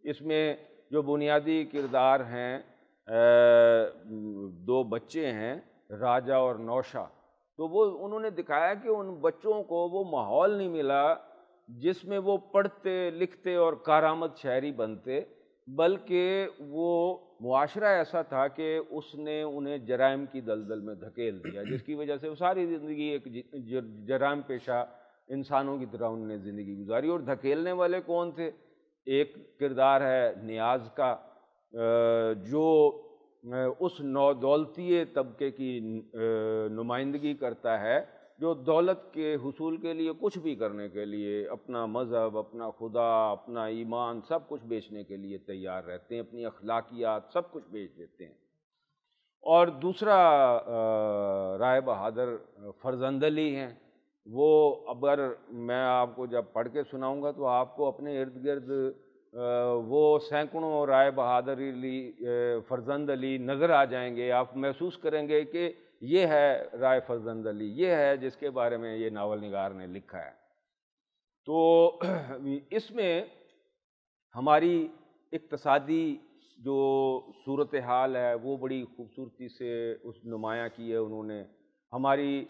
اس میں جو بنیادی کردار ہیں 2 بچے ہیں راجہ اور نوشا، تو وہ انہوں نے دکھایا کہ ان بچوں کو وہ ماحول نہیں ملا جس میں وہ پڑھتے لکھتے اور کارآمد شہری بنتے، بلکہ وہ معاشرہ ایسا تھا کہ اس نے انہیں جرائم کی دلدل میں دھکیل دیا، جس کی وجہ سے وہ ساری زندگی ایک جرائم پیشہ انسانوں کی طرح انہوں نے زندگی گزاری۔ اور دھکیلنے والے کون تھے؟ ایک کردار ہے نیاز کا جو اس نودولتی طبقے کی نمائندگی کرتا ہے جو دولت کے حصول کے لیے کچھ بھی کرنے کے لیے اپنا مذہب، اپنا خدا، اپنا ایمان سب کچھ بیچنے کے لیے تیار رہتے ہیں، اپنی اخلاقیات سب کچھ بیچ دیتے ہیں۔ اور دوسرا رائے بہادر فرزند علی ہیں، وہ اگر میں آپ کو جب پڑھ کے سناؤں گا تو آپ کو اپنے ارد گرد وہ سینکڑوں رائے بہادر علی فرزند علی نظر آ جائیں گے. آپ محسوس کریں گے کہ یہ ہے رائے فرزند علی، یہ ہے جس کے بارے میں یہ ناول نگار نے لکھا ہے. تو اس میں ہماری اقتصادی جو صورتحال ہے وہ بڑی خوبصورتی سے اس نمایاں کی ہے انہوں نے. ہماری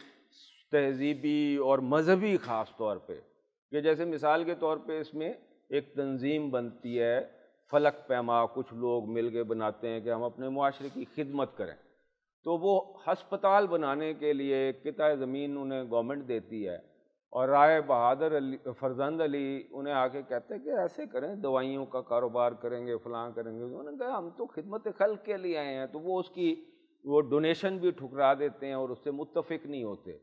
تہذیبی اور مذہبی خاص طور پہ کہ جیسے مثال کے طور پہ اس میں ایک تنظیم بنتی ہے فلک پیما، کچھ لوگ مل کے بناتے ہیں کہ ہم اپنے معاشرے کی خدمت کریں. تو وہ ہسپتال بنانے کے لیے ایک قطعہ زمین انہیں گورنمنٹ دیتی ہے، اور رائے بہادر علی فرزند علی انہیں آ کے کہتے ہیں کہ ایسے کریں، دوائیوں کا کاروبار کریں گے، فلاں کریں گے. انہوں نے کہا ہم تو خدمت خلق کے لیے آئے ہیں. تو وہ اس کی وہ ڈونیشن بھی ٹھکرا دیتے ہیں اور اس سے متفق نہیں ہوتے.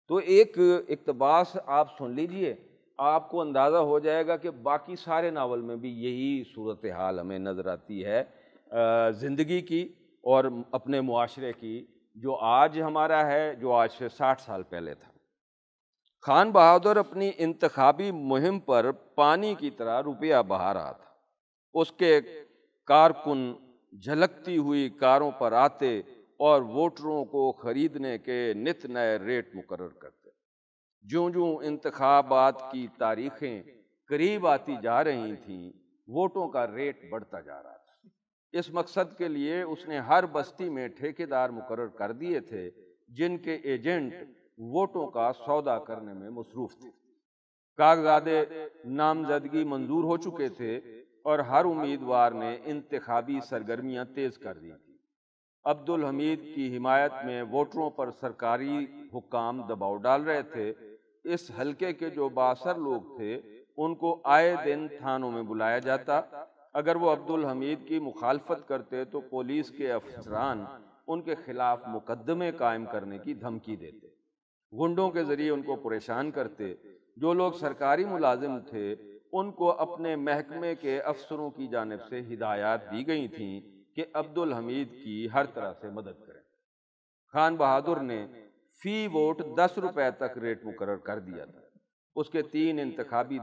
تو ایک اقتباس آپ سن لیجئے، آپ کو اندازہ ہو جائے گا کہ باقی سارے ناول میں بھی یہی صورتحال ہمیں نظر آتی ہے زندگی کی اور اپنے معاشرے کی، جو آج ہمارا ہے، جو آج سے 60 سال پہلے تھا. خان بہادر اپنی انتخابی مہم پر پانی کی طرح روپیہ بہا رہا تھا. اس کے کارکن جھلکتی ہوئی کاروں پر آتے اور ووٹروں کو خریدنے کے نت نئے ریٹ مقرر کرتے. جوں جوں انتخابات کی تاریخیں قریب آتی جا رہی تھیں، ووٹوں کا ریٹ بڑھتا جا رہا تھا. اس مقصد کے لیے اس نے ہر بستی میں ٹھیکیدار مقرر کر دیے تھے جن کے ایجنٹ ووٹوں کا سودا کرنے میں مصروف تھے. کاغذات نامزدگی منظور ہو چکے تھے اور ہر امیدوار نے انتخابی سرگرمیاں تیز کر دی تھیں. عبدالحمید کی حمایت میں ووٹروں پر سرکاری حکام دباؤ ڈال رہے تھے. اس حلقے کے جو بااثر لوگ تھے ان کو آئے دن تھانوں میں بلایا جاتا. اگر وہ عبدالحمید کی مخالفت کرتے تو پولیس کے افسران ان کے خلاف مقدمے قائم کرنے کی دھمکی دیتے. غنڈوں کے ذریعے ان کو پریشان کرتے. جو لوگ سرکاری ملازم تھے ان کو اپنے محکمے کے افسروں کی جانب سے ہدایات دی گئی تھیں کہ عبدالحمید کی ہر طرح سے مدد کریں. خان بہادر نے فی ووٹ 10 روپے تک ریٹ مقرر کر دیا تھا. اس کے 3 انتخابی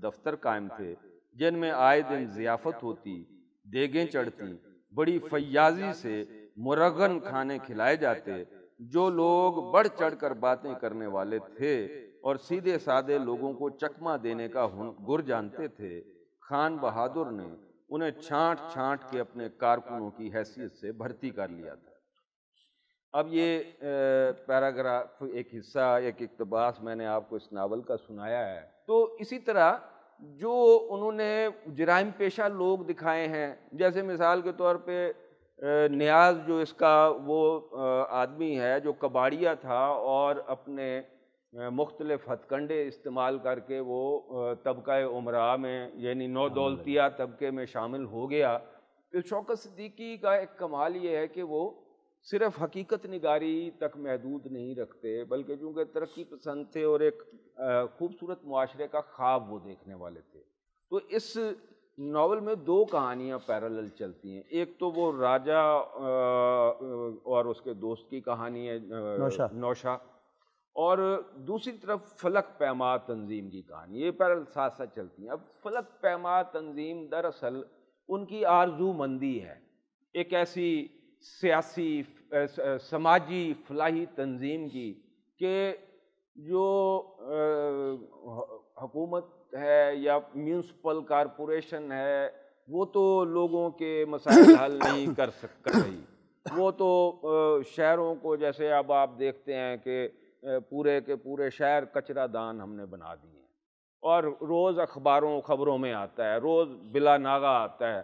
دفتر قائم تھے جن میں آئے دن ضیافت ہوتی، دیگیں چڑھتی، بڑی فیاضی سے مرغن کھانے کھلائے جاتے. جو لوگ بڑھ چڑھ کر باتیں کرنے والے تھے اور سیدھے سادے لوگوں کو چکمہ دینے کا گر جانتے تھے، خان بہادر نے انہیں چھانٹ چھانٹ کے اپنے کارکنوں کی حیثیت سے بھرتی کر لیا تھا. اب یہ پیراگراف ایک حصہ، ایک اقتباس میں نے آپ کو اس ناول کا سنایا ہے. تو اسی طرح جو انہوں نے جرائم پیشہ لوگ دکھائے ہیں، جیسے مثال کے طور پہ نیاز جو اس کا وہ آدمی ہے جو کباڑیا تھا اور اپنے مختلف ہتھ کنڈے استعمال کر کے وہ طبقہ عمراء میں یعنی نو دولتیہ طبقے میں شامل ہو گیا. تو شوکت صدیقی کا ایک کمال یہ ہے کہ وہ صرف حقیقت نگاری تک محدود نہیں رکھتے، بلکہ چونکہ ترقی پسند تھے اور ایک خوبصورت معاشرے کا خواب وہ دیکھنے والے تھے. تو اس ناول میں 2 کہانیاں پیرالل چلتی ہیں. ایک تو وہ راجہ اور اس کے دوست کی کہانی ہے نوشا، اور دوسری طرف فلک پیما تنظیم کی کہانی. یہ پیرالل ساتھ ساتھ چلتی ہیں. اب فلک پیما تنظیم دراصل ان کی آرزو مندی ہے، ایک ایسی سیاسی سماجی فلاحی تنظیم کی کہ جو حکومت ہے یا میونسپل کارپوریشن ہے وہ تو لوگوں کے مسائل حل نہیں کر رہی. وہ تو شہروں کو، جیسے اب آپ دیکھتے ہیں کہ پورے کے پورے شہر کچرا دان ہم نے بنا دیے ہیں اور روز خبروں میں آتا ہے، روز بلا ناغہ آتا ہے.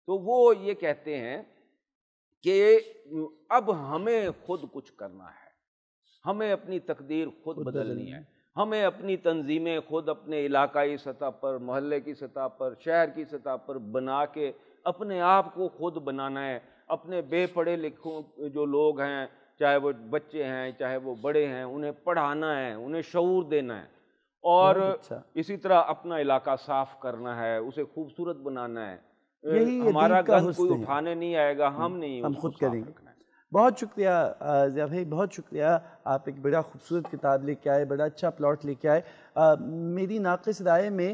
تو وہ یہ کہتے ہیں کہ اب ہمیں خود کچھ کرنا ہے، ہمیں اپنی تقدیر خود بدلنی ہے، ہمیں اپنی تنظیمیں خود اپنے علاقائی سطح پر، محلے کی سطح پر، شہر کی سطح پر بنا کے اپنے آپ کو خود بنانا ہے. اپنے بے پڑھے لکھوں جو لوگ ہیں، چاہے وہ بچے ہیں چاہے وہ بڑے ہیں، انہیں پڑھانا ہے، انہیں شعور دینا ہے، اور اسی طرح اپنا علاقہ صاف کرنا ہے، اسے خوبصورت بنانا ہے. ہمارا گند کوئی اٹھانے نہیں آئے گا، ہم نہیں، ہم خود کریں گے. بہت شکریہ ضیاء بھائی، بہت شکریہ. آپ ایک بڑا خوبصورت کتاب لے کے آئے، بڑا اچھا پلاٹ لے کے آئے. میری ناقص رائے میں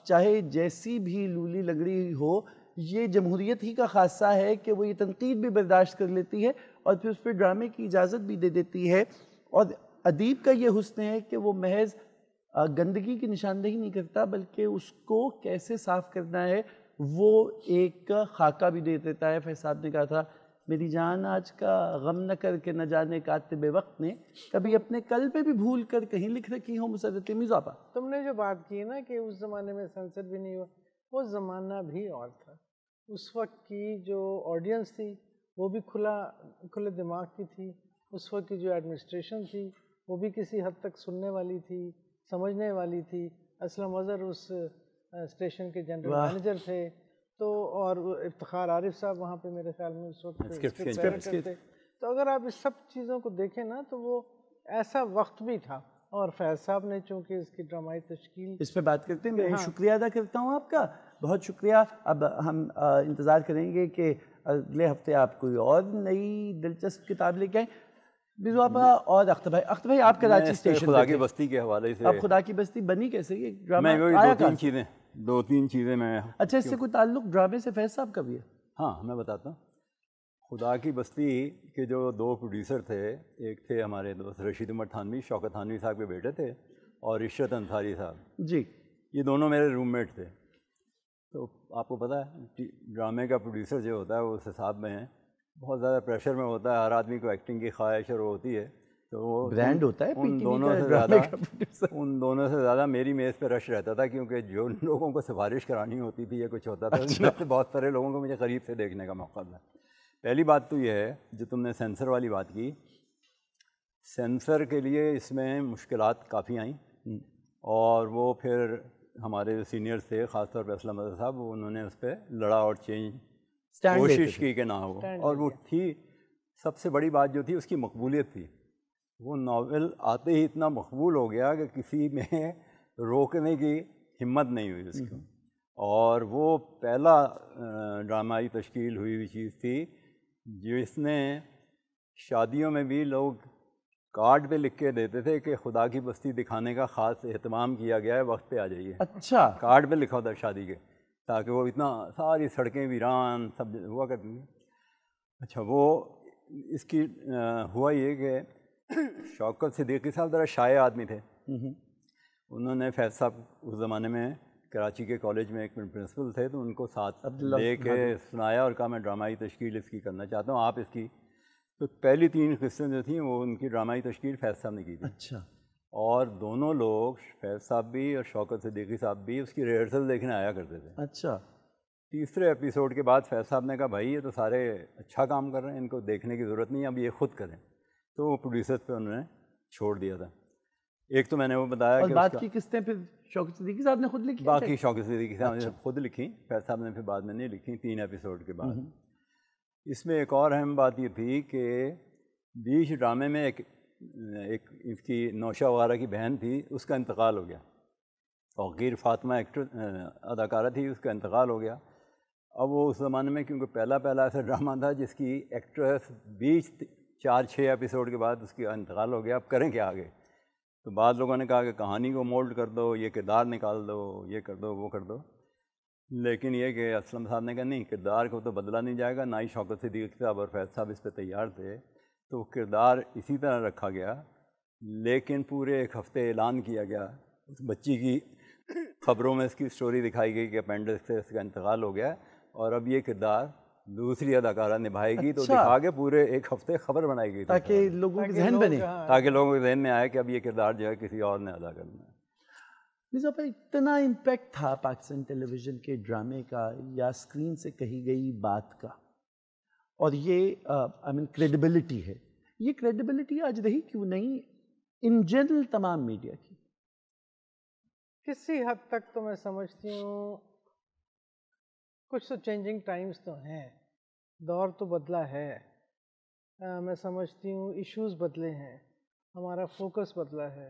چاہے جیسی بھی لولی لنگڑی ہو، یہ جمہوریت ہی کا خاصہ ہے کہ وہ یہ تنقید بھی برداشت کر لیتی ہے اور پھر اس پہ ڈرامے کی اجازت بھی دے دیتی ہے. اور ادیب کا یہ حسن ہے کہ وہ محض گندگی کی نشاندہی نہیں کرتا، بلکہ اس کو کیسے صاف کرنا ہے وہ ایک خاکہ بھی دے دیتا ہے. فیض صاحب نے کہا تھا میری جان آج کا غم نہ کر کے نہ جانے کاتب وقت نے کبھی اپنے کل پہ بھی بھول کر کہیں لکھ رکھی ہوں مسرت میزابہ. تم نے جو بات کی نا کہ اس زمانے میں سینسر بھی نہیں ہوا، وہ زمانہ بھی اور تھا. اس وقت کی جو آڈینس تھی وہ بھی کھلے دماغ کی تھی. اس وقت کی جو ایڈمنسٹریشن تھی وہ بھی کسی حد تک سننے والی تھی، سمجھنے والی تھی. اسلم اظہر اس اسٹیشن کے جنرل مینیجر تھے، تو اور افتخار عارف صاحب وہاں پہ میرے خیال میں اس وقت اسکرپٹ ڈائریکٹر تھے. تو اگر آپ اس سب چیزوں کو دیکھیں نا تو وہ ایسا وقت بھی تھا. اور فیض صاحب نے چونکہ اس کی ڈرامائی تشکیل اس پہ بات کرتے ہیں، میں شکریہ ادا کرتا ہوں آپ کا، بہت شکریہ. اب ہم انتظار کریں گے کہ اگلے ہفتے آپ کوئی اور نئی دلچسپ کتاب لے کے آئیں. بیزو آپا اور اختر بھائی، اختر بھائی آپ کراچی اسٹیشن خدا کی بستی کے حوالے سے، اب خدا کی بستی بنی کیسے؟ یہ ڈرامہ میں آیا دو تین چیزیں میں. اچھا، اس سے کوئی تعلق ڈرامے سے فیض صاحب کا بھی ہے؟ ہاں میں بتاتا ہوں. خدا کی بستی کے جو دو پروڈیوسر تھے، ایک تھے ہمارے دوست رشید عمر تھانوی، شوکت تھانوی صاحب کے بیٹے تھے، اور عشرت انصاری صاحب جی. یہ دونوں میرے روم میٹ تھے. تو آپ کو پتہ ہے ڈرامے کا پروڈیوسر جو ہوتا ہے وہ اس حساب میں ہے، بہت زیادہ پریشر میں ہوتا ہے. ہر آدمی کو ایکٹنگ کی خواہش اور ہوتی ہے، تو وہ برانڈ ہوتا ہے ان دونوں سے زیادہ میری میز پہ رش رہتا تھا، کیونکہ جو لوگوں کو سفارش کرانی ہوتی تھی یا کچھ ہوتا تھا ان میں سے بہت سارے لوگوں کو مجھے قریب سے دیکھنے کا موقع ملا. پہلی بات تو یہ ہے جو تم نے سینسر والی بات کی، سینسر کے لیے اس میں مشکلات کافی آئیں، اور وہ پھر ہمارے جو سینئرز تھے خاص طور پہ اسلم اظہر صاحب، انہوں نے اس پہ لڑا اور کوشش کی کہ نہ ہو. اور وہ تھی سب سے بڑی بات جو تھی اس کی مقبولیت تھی. وہ ناول آتے ہی اتنا مقبول ہو گیا کہ کسی میں روکنے کی ہمت نہیں ہوئی اس کی. اور وہ پہلا ڈرامائی تشکیل ہوئی ہوئی چیز تھی جس نے شادیوں میں بھی لوگ کارڈ پہ لکھ کے دیتے تھے کہ خدا کی بستی دکھانے کا خاص اہتمام کیا گیا ہے، وقت پہ آ جائیے. اچھا، کارڈ پہ لکھا ہوتا شادی کے، تاکہ وہ اتنا ساری سڑکیں ویران سب ہوا کرتی تھیں. اچھا، وہ اس کی ہوا یہ کہ شوکت صدیقی صاحب ذرا شائع آدمی تھے. انہوں نے فیض صاحب اس زمانے میں کراچی کے کالج میں ایک پرنسپل تھے، تو ان کو ساتھ لے کے سنایا اور کہا میں ڈرامائی تشکیل اس کی کرنا چاہتا ہوں، آپ اس کی. تو پہلی 3 قسطیں جو تھیں وہ ان کی ڈرامائی تشکیل فیض صاحب نے کی تھی. اچھا. اور دونوں لوگ فیض صاحب بھی اور شوکت صدیقی صاحب بھی اس کی ریہرسل دیکھنے آیا کرتے تھے. اچھا. تیسرے ایپیسوڈ کے بعد فیض صاحب نے کہا بھائی یہ تو سارے اچھا کام کر رہے ہیں، ان کو دیکھنے کی ضرورت نہیں، اب یہ خود کریں. تو وہ پروڈیوسرز پہ انہوں نے چھوڑ دیا تھا. ایک تو میں نے وہ بتایا کہ بعد کی قسطیں پھر شوکت صدیقی صاحب نے خود لکھی؟ باقی شوکت صدیقی صاحب نے خود لکھی، فیض صاحب نے پھر بعد میں نہیں لکھی 3 ایپیسوڈ کے بعد. اس میں ایک اور اہم بات یہ تھی کہ بیچ ڈرامے میں ایک اس کی نوشہ وغیرہ کی بہن تھی، اس کا انتقال ہو گیا. اور غیر فاطمہ اداکارہ تھی، اس کا انتقال ہو گیا. اب وہ اس زمانے میں کیونکہ پہلا ایسا ڈرامہ تھا جس کی ایکٹریس بیچ 4-6 ایپیسوڈ کے بعد اس کا انتقال ہو گیا، اب کریں کیا آگے؟ تو بعض لوگوں نے کہا کہ کہانی کو مولڈ کر دو، یہ کردار نکال دو، یہ کر دو، وہ کر دو. لیکن یہ کہ اسلم صاحب نے کہا نہیں، کردار کو تو بدلا نہیں جائے گا، نہ ہی شوکت صدیقی صاحب اور فیض صاحب اس پہ تیار تھے. تو کردار اسی طرح رکھا گیا، لیکن پورے 1 ہفتے اعلان کیا گیا. اس بچی کی خبروں میں اس کی سٹوری دکھائی گئی کہ اپینڈکس سے اس کا انتقال ہو گیا، اور اب یہ کردار دوسری اداکارہ نبھائے گی. تو دکھا کے پورے 1 ہفتے خبر بنائی گئی تاکہ لوگوں کے ذہن بنے، تاکہ لوگوں کے ذہن میں آئے کہ اب یہ کردار جو ہے کسی اور نے ادا کرنا ہے. مرزا بھائی، اتنا امپیکٹ تھا پاکستان ٹیلی ویژن کے ڈرامے کا یا اسکرین سے کہی گئی بات کا، اور یہ کریڈیبلٹی ہے. یہ کریڈیبلٹی آج رہی کیوں نہیں ان جنرل تمام میڈیا کی؟ کسی حد تک تو میں سمجھتی ہوں کچھ تو چینجنگ ٹائمز تو ہیں، دور تو بدلا ہے. میں سمجھتی ہوں ایشوز بدلے ہیں، ہمارا فوکس بدلا ہے،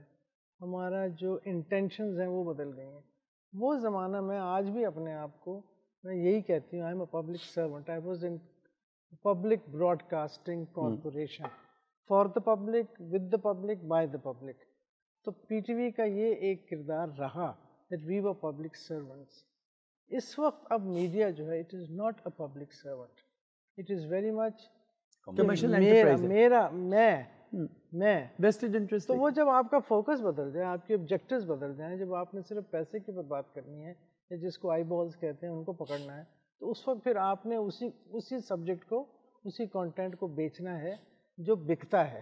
ہمارا جو انٹینشنز ہیں وہ بدل گئی ہیں. وہ زمانہ میں آج بھی اپنے آپ کو میں یہی کہتی ہوں، I am a public servant. I was in public broadcasting corporation, for the public, with the public, by the public. تو پی ٹی وی کا یہ ایک کردار رہا that we were public servants. اس وقت اب میڈیا جو ہے it is not a public servant, it is very much commercial enterprise. میرا میں vested interest. تو وہ جب آپ کا فوکس بدل جائے، آپ کے آبجیکٹیوز بدل جائیں، جب آپ نے صرف پیسے کی بات کرنی ہے یا جس کو آئی بالز کہتے ہیں ان کو پکڑنا ہے، تو اس وقت پھر آپ نے اسی سبجیکٹ کو، اسی کنٹینٹ کو بیچنا ہے جو بکتا ہے.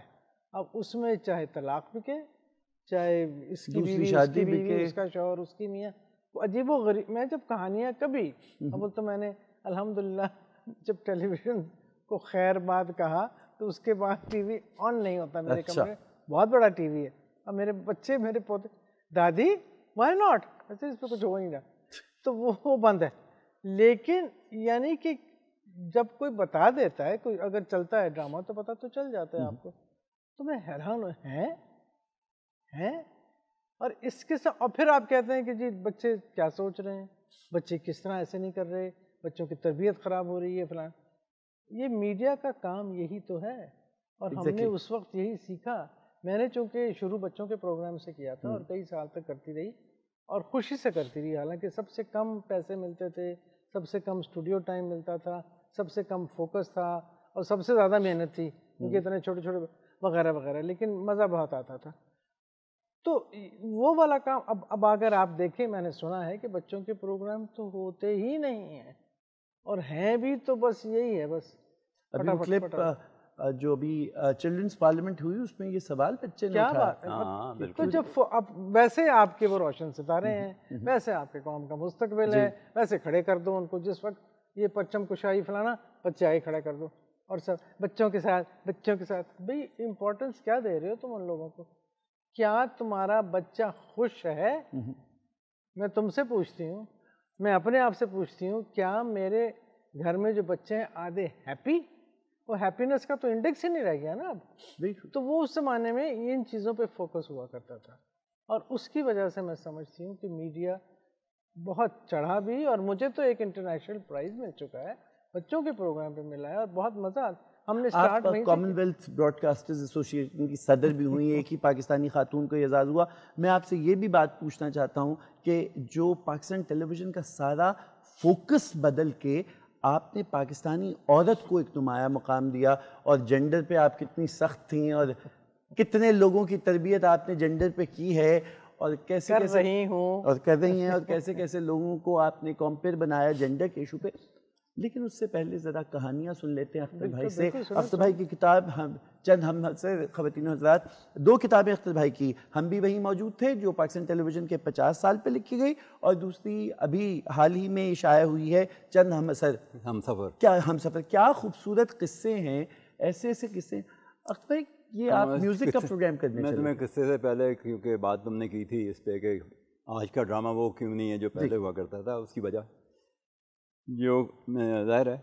اب اس میں چاہے طلاق بکے، چاہے اس کی بیوی، اس کی بیوی، اس کا شوہر، اس کی میاں، وہ عجیب و غریب. میں جب کہانیاں کبھی اب تو میں نے الحمدللہ جب ٹیلی ویژن کو خیر بات کہا تو اس کے بعد ٹی وی آن نہیں ہوتا میرے کمرے. بہت بڑا ٹی وی ہے. اب میرے بچے، میرے پوتے، دادی وائی ناٹ، ایسے اس پہ کچھ ہو نہیں رہا، تو وہ بند ہے. لیکن یعنی کہ جب کوئی بتا دیتا ہے، کوئی اگر چلتا ہے ڈرامہ تو پتہ تو چل جاتا ہے آپ کو. تو میں حیران ہیں اور اس کے ساتھ، اور پھر آپ کہتے ہیں کہ جی بچے کیا سوچ رہے ہیں، بچے کس طرح ایسے نہیں کر رہے، بچوں کی تربیت خراب ہو رہی ہے فلاں. یہ میڈیا کا کام یہی تو ہے، اور ہم نے اس وقت یہی سیکھا. میں نے چونکہ شروع بچوں کے پروگرام سے کیا تھا اور کئی سال تک کرتی رہی اور خوشی سے کرتی رہی. حالانکہ سب سے کم پیسے ملتے تھے، سب سے کم اسٹوڈیو ٹائم ملتا تھا، سب سے کم فوکس تھا اور سب سے زیادہ محنت تھی کیونکہ اتنے چھوٹے چھوٹے وغیرہ وغیرہ، لیکن مزہ بہت آتا تھا. تو وہ والا کام اب اگر آپ دیکھیں، میں نے سنا ہے کہ بچوں کے پروگرام تو ہوتے ہی نہیں ہیں، اور ہیں بھی تو بس یہی ہے، بس کلپ جو ابھی چلڈرنس پارلیمنٹ ہوئی اس میں یہ سوال بچے نے کیا اٹھایا. بات ہے. تو جب اب ویسے آپ کے وہ روشن ستارے ہیں، ویسے آپ کے قوم کا مستقبل ہے، ویسے کھڑے کر دو ان کو. جس وقت یہ پرچم کشائی فلانا، بچے آئے کھڑا کر دو، اور سب بچوں کے ساتھ بھئی امپورٹنس کیا دے رہے ہو تم ان لوگوں کو؟ کیا تمہارا بچہ خوش ہے؟ میں تم سے پوچھتی ہوں، میں اپنے آپ سے پوچھتی ہوں، کیا میرے گھر میں جو بچے ہیں آدھے ہیپی؟ وہ ہیپینس کا تو انڈیکس ہی نہیں رہ گیا نا اب. تو وہ اس زمانے میں ان چیزوں پہ فوکس ہوا کرتا تھا، اور اس کی وجہ سے میں سمجھتی ہوں کہ میڈیا بہت چڑھا بھی. اور مجھے تو ایک انٹرنیشنل پرائز مل چکا ہے، بچوں کے پروگرام پہ ملا ہے، اور بہت مزہ. ہم نے آپ Commonwealth Broadcasters Association کی صدر بھی ہوئی، ایک ہی پاکستانی خاتون کو اعزاز ہوا. میں آپ سے یہ بھی بات پوچھنا چاہتا ہوں کہ جو پاکستان ٹیلی ویژن کا سارا فوکس بدل کے آپ نے پاکستانی عورت کو ایک نمایاں مقام دیا، اور جینڈر پہ آپ کتنی سخت تھیں، اور کتنے لوگوں کی تربیت آپ نے جینڈر پہ کی ہے، اور کیسے کر رہی ہوں اور کر رہی ہیں، اور کیسے کیسے لوگوں کو آپ نے کمپیئر بنایا جینڈر کے ایشو پہ. لیکن اس سے پہلے ذرا کہانیاں سن لیتے ہیں اختر بھائی سے. اختر بھائی کی کتاب چند ہم سے خواتین و حضرات، 2 کتابیں اختر بھائی کی، ہم بھی وہیں موجود تھے جو پاکستان ٹیلی ویژن کے 50 سال پہ لکھی گئی، اور دوسری ابھی حال ہی میں شائع ہوئی ہے چند ہم سفر. کیا خوبصورت قصے ہیں، ایسے قصے. اختر بھائی یہ آپ میوزک کا پروگرام کرنے میں تمہیں قصے سے پہلے، کیونکہ بات تم نے کی تھی اس پہ کہ آج کا ڈرامہ وہ کیوں نہیں ہے جو پہلے ہوا کرتا تھا، اس کی وجہ جو ظاہر ہے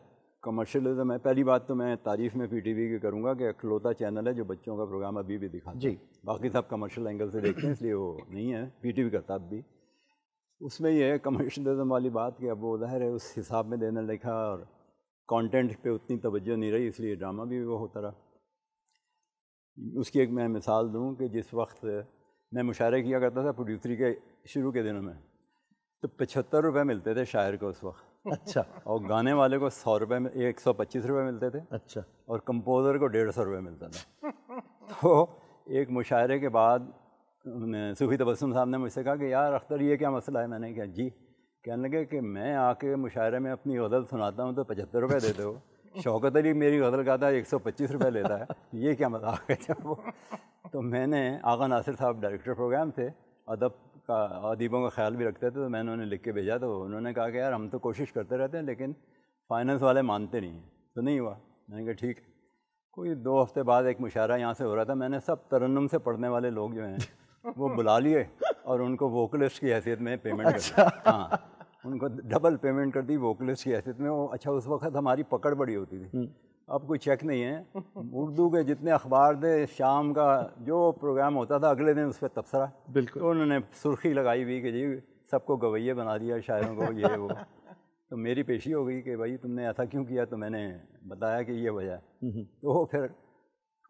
کمرشلزم ہے. پہلی بات تو میں تعریف میں پی ٹی وی کی کروں گا کہ اکلوتا چینل ہے جو بچوں کا پروگرام ابھی بھی دکھاتا ہے. باقی سب کمرشل اینگل سے دیکھتے ہیں، اس لیے وہ نہیں ہے. پی ٹی وی کرتا اب بھی. اس میں یہ ہے کمرشلزم والی بات کہ اب وہ ظاہر ہے اس حساب میں دینے لکھا، اور کانٹینٹ پہ اتنی توجہ نہیں رہی، اس لیے ڈرامہ بھی وہ ہوتا رہا. اس کی ایک میں مثال دوں کہ جس وقت میں مشاعرے کیا کرتا تھا پروڈیوسری کے شروع کے دنوں میں، تو 75 روپے ملتے تھے شاعر کو اس وقت. اچھا. اور گانے والے کو 100 روپے میں 125 روپے ملتے تھے. اچھا. اور کمپوزر کو 150 روپے ملتا تھا. تو ایک مشاعرے کے بعد صوفی تبسم صاحب نے مجھ سے کہا کہ یار اختر یہ کیا مسئلہ ہے؟ میں نے کہا جی. کہنے لگے کہ میں آ کے مشاعرے میں اپنی غزل سناتا ہوں تو 75 روپے دیتے ہو، شوکت علی میری غزل گاتا ہے 125 روپے لیتا ہے، یہ کیا مذاق ہے؟ جب وہ تو میں نے آغا ناصر صاحب ڈائریکٹر پروگرام تھے، ادب کا ادیبوں کا خیال بھی رکھتے تھے، تو میں نے انہیں لکھ کے بھیجا. تو انہوں نے کہا کہ یار ہم تو کوشش کرتے رہتے ہیں لیکن فائننس والے مانتے نہیں ہیں. تو نہیں ہوا. میں نے کہا ٹھیک. کوئی 2 ہفتے بعد ایک مشاعرہ یہاں سے ہو رہا تھا، میں نے سب ترنم سے پڑھنے والے لوگ جو ہیں وہ بلا لیے اور ان کو ووکلسٹ کی حیثیت میں پیمنٹ کر دی. ہاں، ان کو ڈبل پیمنٹ کر دی ووکلسٹ کی حیثیت میں. وہ اچھا اس وقت ہماری پکڑ بڑی ہوتی تھی، اب کوئی چیک نہیں ہے. اردو کے جتنے اخبار تھے، شام کا جو پروگرام ہوتا تھا اگلے دن اس پہ تبصرہ. بالکل. تو انہوں نے سرخی لگائی ہوئی کہ جی سب کو گویے بنا دیا شاعروں کو، یہ وہ. تو تو میری پیشی ہو گئی کہ بھائی تم نے ایسا کیوں کیا، تو میں نے بتایا کہ یہ وجہ ہے، تو پھر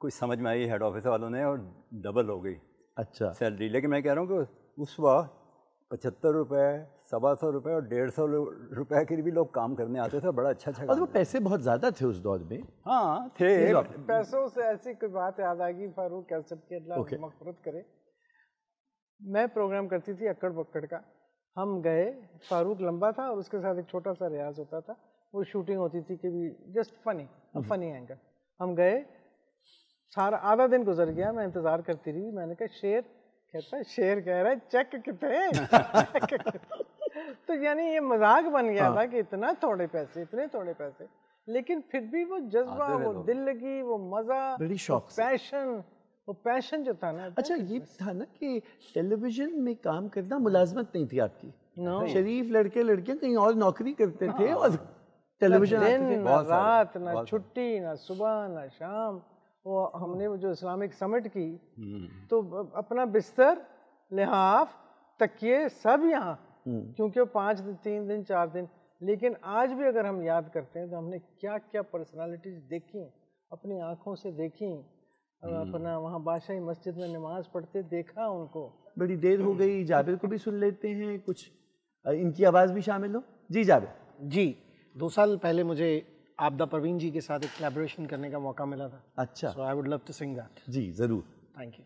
کچھ سمجھ میں آئی ہیڈ آفس والوں نے اور ڈبل ہو گئی اچھا سیلری. لیکن میں کہہ رہا ہوں کہ اس وقت 75 روپے، 125 روپے اور 150 روپے کے بھی لوگ کام کرنے آتے تھے، بڑا اچھا اور وہ پیسے بہت زیادہ تھے اس دور میں. ہاں تھے. پیسوں سے ایسی کوئی بات یاد آ گئی فاروق کیسٹ کی، اللہ مغفرت کرے. میں پروگرام کرتی تھی اکڑ بکڑ کا. ہم گئے، فاروق لمبا تھا اور اس کے ساتھ ایک چھوٹا سا ریاض ہوتا تھا. وہ شوٹنگ ہوتی تھی کہ جسٹ فنی اینگل. ہم گئے، سارا آدھا دن گزر گیا، میں انتظار کرتی رہی. میں نے کہا شیر، کہتا ہے شیر کہہ رہا ہے چیک کتنے. تو یعنی یہ مذاق بن گیا تھا کہ اتنا تھوڑے پیسے، اتنے تھوڑے پیسے، لیکن پھر بھی وہ جذبہ، وہ دل لگی، وہ مزہ، بڑی شوق، وہ پیشن جو تھا نا. اچھا یہ تھا نا کہ ٹیلی ویژن میں کام کرنا ملازمت نہیں تھی آپ کی. شریف لڑکے لڑکیاں کہیں اور نوکری کرتے تھے اور ٹیلی ویژن نہ رات، نہ چھٹی، نہ صبح نہ شام. وہ ہم نے جو اسلامک سمٹ کی تو اپنا بستر، لحاف، تکیے سب یہاں، کیونکہ 5 دن 3 دن 4 دن. لیکن آج بھی اگر ہم یاد کرتے ہیں تو ہم نے کیا کیا پرسنالٹیز دیکھی، اپنی آنکھوں سے دیکھی. اپنا وہاں بادشاہی مسجد میں نماز پڑھتے دیکھا ان کو. بڑی دیر ہو گئی، جابر کو بھی سن لیتے ہیں، کچھ ان کی آواز بھی شامل ہو. جی جابر. جی 2 سال پہلے مجھے آبدہ پروین جی کے ساتھ ایک کولیبریشن کرنے کا موقع ملا تھا. اچھا. So I would love to sing that. جی ضرور. Thank you.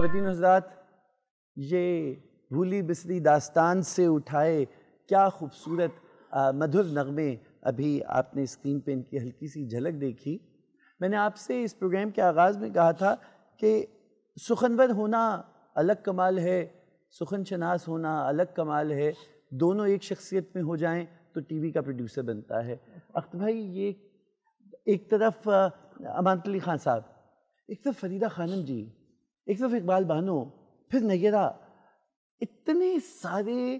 خواتین و حضرات، یہ بھولی بسری داستان سے اٹھائے کیا خوبصورت مدھر نغمے ابھی آپ نے اسکرین پہ ان کی ہلکی سی جھلک دیکھی. میں نے آپ سے اس پروگرام کے آغاز میں کہا تھا کہ سخنور ہونا الگ کمال ہے، سخن شناس ہونا الگ کمال ہے. دونوں ایک شخصیت میں ہو جائیں تو ٹی وی کا پروڈیوسر بنتا ہے. اختر بھائی، یہ ایک طرف امانت علی خان صاحب، ایک طرف فریدہ خانم جی، ایک طرف اقبال بانو، پھر نیرہ، اتنے سارے،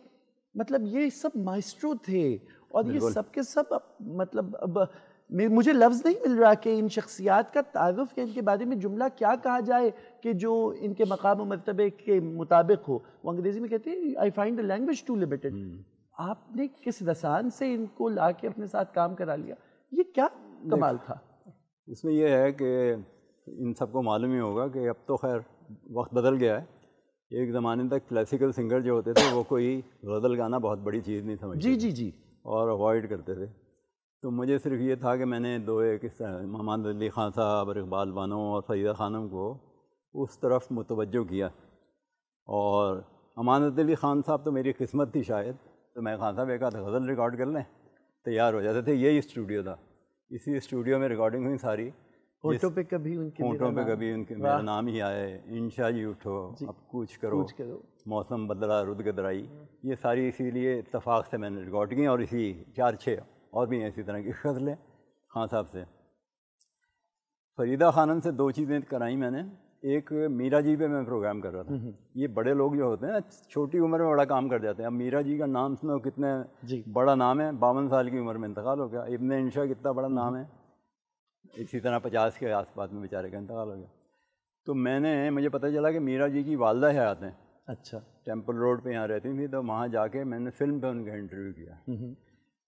مطلب یہ سب مائسٹرو تھے اور یہ سب کے سب مطلب اب مجھے لفظ نہیں مل رہا کہ ان شخصیات کا تعارف یا ان کے بارے میں جملہ کیا کہا جائے کہ جو ان کے مقام و مرتبے کے مطابق ہو. وہ انگریزی میں کہتے ہیں I find the language too limited. آپ نے کس رسان سے ان کو لا کے اپنے ساتھ کام کرا لیا؟ یہ کیا کمال تھا؟ اس میں یہ ہے کہ ان سب کو معلوم ہی ہوگا کہ اب تو خیر وقت بدل گیا ہے. ایک زمانے تک کلاسیکل سنگر جو ہوتے تھے وہ کوئی غزل گانا بہت بڑی چیز نہیں سمجھتے جی اور اوائڈ کرتے تھے. تو مجھے صرف یہ تھا کہ میں نے دو ایک امانت علی خان صاحب اور اقبال بانو اور فریدہ خانم کو اس طرف متوجہ کیا. اور امانت علی خان صاحب تو میری قسمت تھی شاید، تو میں خان صاحب ایک آدھ غزل ریکارڈ کر لیں تیار ہو جاتے تھے. یہی اسٹوڈیو تھا، اسی اسٹوڈیو میں ریکارڈنگ ہوئی ساری. ہونٹوں پہ کبھی ان کے میرا نام ہی آئے، انشا جی اٹھو اب کوچ کرو، موسم بدلا رد گدرائی، یہ ساری اسی لیے اتفاق سے میں نے ریکارڈ کی. اور اسی 4-6 اور بھی اسی طرح کی غزلیں خان صاحب سے. فریدہ خانم سے 2 چیزیں کرائیں میں نے. ایک میرا جی پہ میں پروگرام کر رہا تھا. یہ بڑے لوگ جو ہوتے ہیں نا چھوٹی عمر میں بڑا کام کر جاتے ہیں. اب میرا جی کا نام سنو کتنے بڑا نام ہے، 52 سال کی عمر میں انتقال ہو گیا. ابن انشا کتنا بڑا نام ہے، اسی طرح 50 کے آس پاس میں بیچارے کا انتقال ہو گیا. تو مجھے پتہ چلا کہ میرا جی کی والدہ حیات ہیں. اچھا. ٹیمپل روڈ پہ یہاں رہتی تھی. تو وہاں جا کے میں نے فلم پہ ان کا انٹرویو کیا.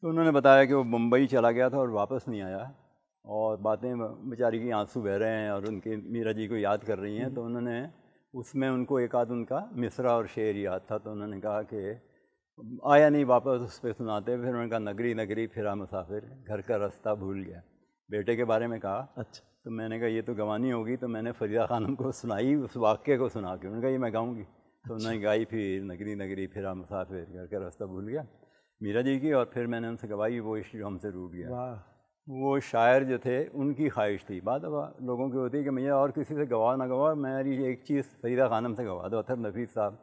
تو انہوں نے بتایا کہ وہ ممبئی چلا گیا تھا اور واپس نہیں آیا، اور باتیں بیچاری کی آنسو بہہ رہے ہیں اور ان کے میرا جی کو یاد کر رہی ہیں. تو انہوں نے اس میں ان کو ایک آدھ ان کا مصرع اور شعر یاد تھا. تو انہوں نے کہا کہ آیا نہیں واپس، اس پہ سناتے. پھر انہوں نے کہا نگری نگری پھرا مسافر، گھر کا راستہ بھول گیا. بیٹے کے بارے میں کہا. اچھا. تو میں نے کہا یہ تو گوانی ہوگی. تو میں نے فریدہ خانم کو سنائی اس واقعے کو سنا کے. انہوں نے کہا یہ میں گاؤں گی. تو انہوں نے گائی پھر نگری نگری پھرا مسافر، گھر کا راستہ بھول گیا میرا جی کی. اور پھر میں نے ان سے گوائی وہ عشق جو ہم سے روٹ گیا. وہ شاعر جو تھے ان کی خواہش تھی. بعد لوگوں کی ہوتی ہے کہ میں اور کسی سے گوا نہ گوا، میری ایک چیز فریدہ خانم سے گوا دو. اطہر نفیس صاحب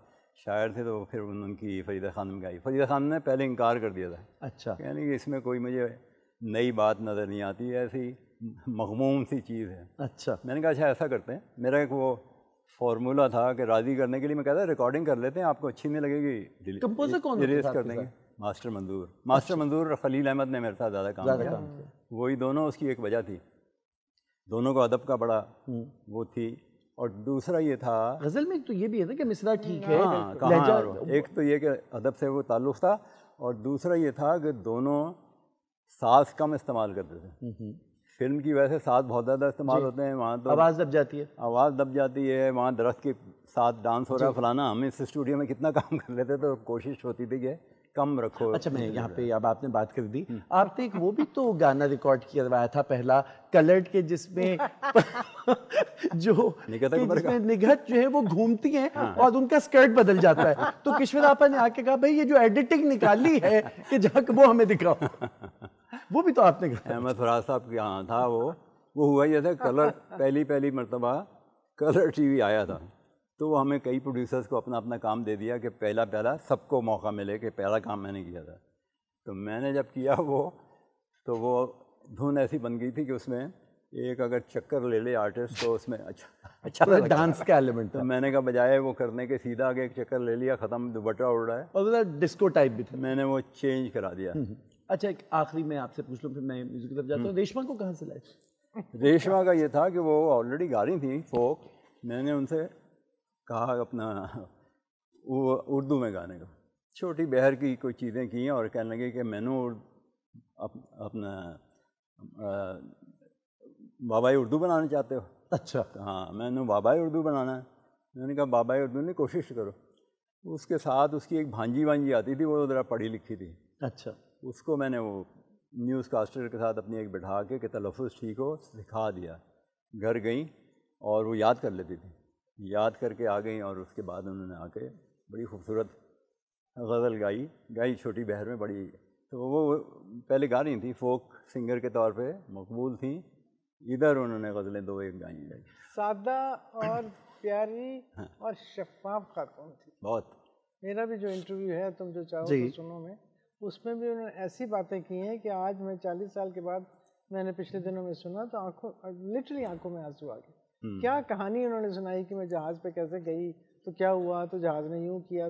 شاعر تھے تو پھر ان کی فریدہ خانم گائی. فریدہ خانم نے پہلے انکار کر دیا تھا. اچھا. یعنی کہ اس میں کوئی مجھے نئی بات نظر نہیں آتی، ایسی مغموم سی چیز ہے. اچھا. میں نے کہا اچھا ایسا کرتے ہیں. میرا ایک وہ فارمولا تھا کہ راضی کرنے کے لیے میں کہتا ریکارڈنگ کر لیتے ہیں، آپ کو اچھی نہیں لگے گی کمپوزر کون اریز کر دیں گے. ماسٹر منظور اور خلیل احمد نے میرے ساتھ زیادہ کام کیا. وہی دونوں اس کی ایک وجہ تھی. دونوں کو ادب کا بڑا وہ تھی. اور دوسرا یہ تھا غزل میں تو یہ بھی ہے نا کہ مصرع ٹھیک ہے. ایک تو یہ کہ ادب سے وہ تعلق تھا، اور دوسرا یہ تھا کہ دونوں ساز کم استعمال کرتے تھے. فلم کی وجہ سے ساز بہت زیادہ استعمال ہوتے ہیں. وہاں تو آواز دب جاتی ہے. وہاں درخت کے ساتھ ڈانس ہو رہا ہے فلانا. ہم اس اسٹوڈیو میں کتنا کام کر لیتے تو کوشش ہوتی تھی کہ کم رکھو. اچھا. میں یہاں پہ اب آپ نے بات کر دی، آپ نے ایک وہ بھی تو گانا ریکارڈ کروایا تھا پہلا کلرڈ کے، جس میں نگہت جو ہے وہ گھومتی ہیں اور ان کا سکرٹ بدل جاتا ہے. تو کشور آپا نے آ کے کہا بھائی یہ جو ایڈیٹنگ نکالی ہے کہ جا کے وہ ہمیں دکھاؤ. وہ بھی تو آپ نے کہا. احمد فراز صاحب کے یہاں تھا وہ ہوا یہ تھا کلر پہلی مرتبہ کلر ٹی وی آیا تھا. تو وہ ہمیں کئی پروڈیوسرز کو اپنا کام دے دیا کہ پہلا سب کو موقع ملے کہ پہلا کام میں نے کیا تھا. تو میں نے جب کیا تو وہ دھن ایسی بن گئی تھی کہ اس میں ایک اگر چکر لے لے آرٹسٹ تو اس میں اچھا ڈانس کا ایلیمنٹ. تو میں نے کہا بجائے وہ کرنے کے سیدھا آگے ایک چکر لے لیا، ختم، دوپٹہ اڑ رہا ہے. اور ڈسکو ٹائپ بھی تھا. میں نے وہ چینج کرا دیا. اچھا. ایک آخری میں آپ سے پوچھ لوں پھر میں میوزک کی طرف جاتا ہوں. ریشما کو کہاں سے لائے؟ ریشما کا یہ تھا کہ وہ آلریڈی گا رہی تھیں فوک. میں نے ان سے کہا اپنا وہ اردو میں گانے کا، چھوٹی بہر کی کوئی چیزیں کی ہیں، اور کہنے لگے کہ میں نے اپنا بابائی اردو بنانا چاہتے ہو؟ اچھا. ہاں میں نے بابائی اردو بنانا ہے. میں نے کہا بابائی اردو نے کوشش کرو. اس کے ساتھ اس کی ایک بھانجی آتی تھی، وہ ذرا پڑھی لکھی تھی. اچھا. اس کو میں نے وہ نیوز کاسٹر کے ساتھ اپنی ایک بٹھا کے کہ تلفظ ٹھیک ہو سکھا دیا. گھر گئیں اور وہ یاد کر لیتی تھی. یاد کر کے آ گئیں، اور اس کے بعد انہوں نے آ کے بڑی خوبصورت غزل گائی چھوٹی بہر میں بڑی. تو وہ پہلے گا رہی تھیں، فوک سنگر کے طور پہ مقبول تھیں. ادھر انہوں نے غزلیں 2-1 گائی. سادہ اور پیاری اور شفاف خاتون تھی بہت. میرا بھی جو انٹرویو ہے تم جو چاہو تو سنو میں، اس میں بھی انہوں نے ایسی باتیں کی ہیں کہ آج میں 40 سال کے بعد میں نے پچھلے دنوں میں سنا تو لٹرلی آنکھوں میں آنسو آ گئے. کیا کہانی انہوں نے سنائی کہ میں جہاز پہ کیسے گئی تو کیا ہوا، تو جہاز نے یوں کیا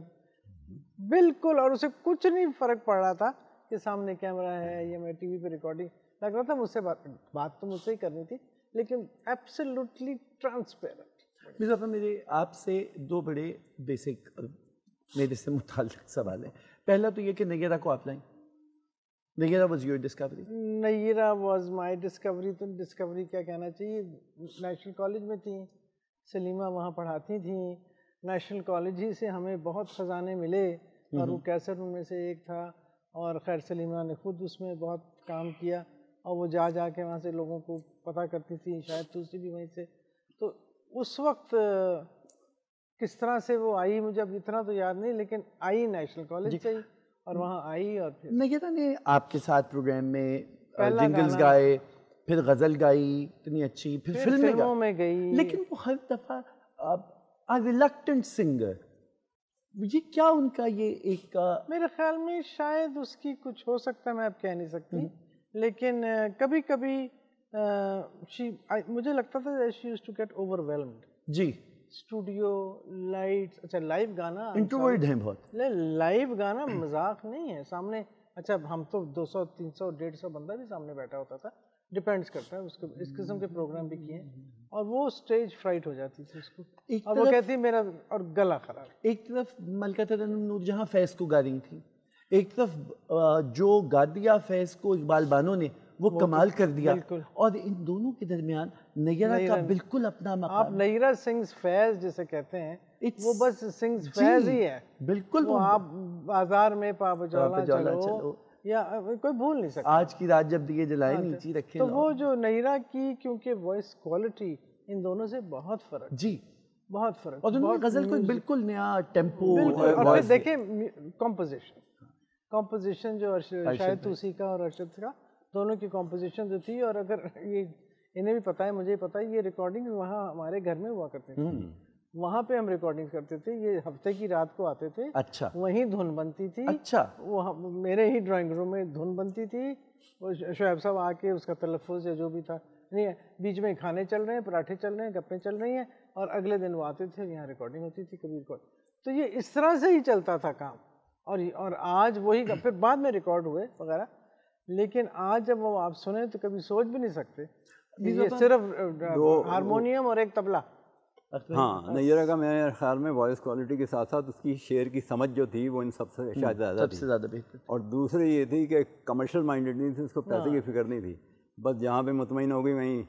بالکل، اور اسے کچھ نہیں فرق پڑ رہا تھا کہ سامنے کیمرہ ہے یا میں ٹی وی پہ ریکارڈنگ لگ رہا تھا. مجھ سے بات تو مجھ سے ہی کرنی تھی لیکن ایبسلیوٹلی ٹرانسپیرنٹ. مرزا صاحب میرے آپ سے 2 بڑے بیسک میرے سے متعلق سوال ہیں. پہلا تو یہ کہ نیرا کو آپ لائیں. Neera was your discovery. Neera was my discovery. تو ڈسکوری کیا کہنا چاہیے، نیشنل کالج میں تھیں، سلیمہ وہاں پڑھاتی تھیں. نیشنل کالج ہی سے ہمیں بہت خزانے ملے اور وہ کیسٹ ان میں سے ایک تھا. اور خیر سلیمہ نے خود اس میں بہت کام کیا اور وہ جا کے وہاں سے لوگوں کو پتہ کرتی تھی، شاید دوسری بھی وہیں سے. تو اس وقت کس طرح سے وہ آئی مجھے اب اتنا تو یاد نہیں، لیکن آئی نیشنل کالج سے ہی اور وہاں آئی. اور پھر نیرا نے آپ کے ساتھ پروگرام میں جنگلز گائے، پھر غزل گائی اتنی اچھی، پھر فلموں میں گئی. لیکن وہ ہر دفعہ ریلکٹنٹ سنگر، یہ کیا ان کا یہ ایک میرے خیال میں شاید اس کی کچھ ہو سکتا ہے، میں اب کہہ نہیں سکتی، لیکن کبھی کبھی مجھے لگتا تھا she used to get overwhelmed. جی اسٹوڈیو لائٹس، اچھا لائیو گانا انٹروورٹ ہیں بہت. لائیو گانا مذاق نہیں ہے. سامنے اچھا ہم تو 200 300 150 بندہ بھی سامنے بیٹھا ہوتا تھا، ڈپینڈس کرتا ہے. اس قسم کے پروگرام بھی کیے ہیں اور وہ اسٹیج فرائٹ ہو جاتی تھی اس کو، اور وہ کہتی میرا اور گلا خراب. ایک طرف ملکہ ترنم نور جہاں فیض کو گا رہی تھیں، ایک طرف جو گا دیا فیض کو اقبال بانو نے وہ کمال کر دیا، اور ان دونوں کے درمیان نیرا کا بالکل اپنا مقام. آپ نیرا سنگز فیض جسے کہتے ہیں وہ بس سنگز فیض ہی ہے. بالکل وہ آپ بازار میں پا بجولا چلو یا کوئی بھول نہیں سکتا. آج کی رات جب دیے جلائے نیچی رکھے. تو وہ جو نیرا کی کیونکہ وائس کوالٹی ان دونوں سے بہت فرق، جی بہت فرق. اور انہوں نے غزل کو بالکل نیا ٹیمپو. اور پھر دیکھیں کمپوزیشن جو شاید توسی کا اور ارشد کا دونوں کی کمپوزیشن جو تھی، اور اگر یہ انہیں بھی پتہ ہے مجھے بھی پتہ ہے، یہ ریکارڈنگ وہاں ہمارے گھر میں ہوا کرتے تھے. وہاں پہ ہم ریکارڈنگ کرتے تھے، یہ ہفتے کی رات کو آتے تھے. اچھا. وہیں دھن بنتی تھی. اچھا. وہ میرے ہی ڈرائنگ روم میں دھن بنتی تھی. وہ شعیب صاحب آ کے اس کا تلفظ یا جو بھی تھا نہیں، بیچ میں کھانے چل رہے ہیں، پراٹھے چل رہے ہیں، گپیں چل رہی ہیں، اور اگلے دن وہ آتے تھے یہاں ریکارڈنگ ہوتی تھی کبھی ریکارڈ. تو یہ اس طرح سے ہی چلتا تھا کام. اور آج وہی پھر بعد میں ریکارڈ ہوئے وغیرہ، لیکن آج جب وہ آپ سنیں تو کبھی سوچ بھی نہیں سکتے کہ یہ صرف ہارمونیم اور ایک طبلہ. ہاں نیرا کا میرے خیال میں وائس کوالٹی کے ساتھ ساتھ اس کی شعر کی سمجھ جو تھی وہ ان سب سے شاید زیادہ بہتر. اور دوسری یہ تھی کہ کمرشل مائنڈیڈ نہیں تھی، اس کو پیسے کی فکر نہیں تھی. بس جہاں پہ مطمئن ہو گئی وہیں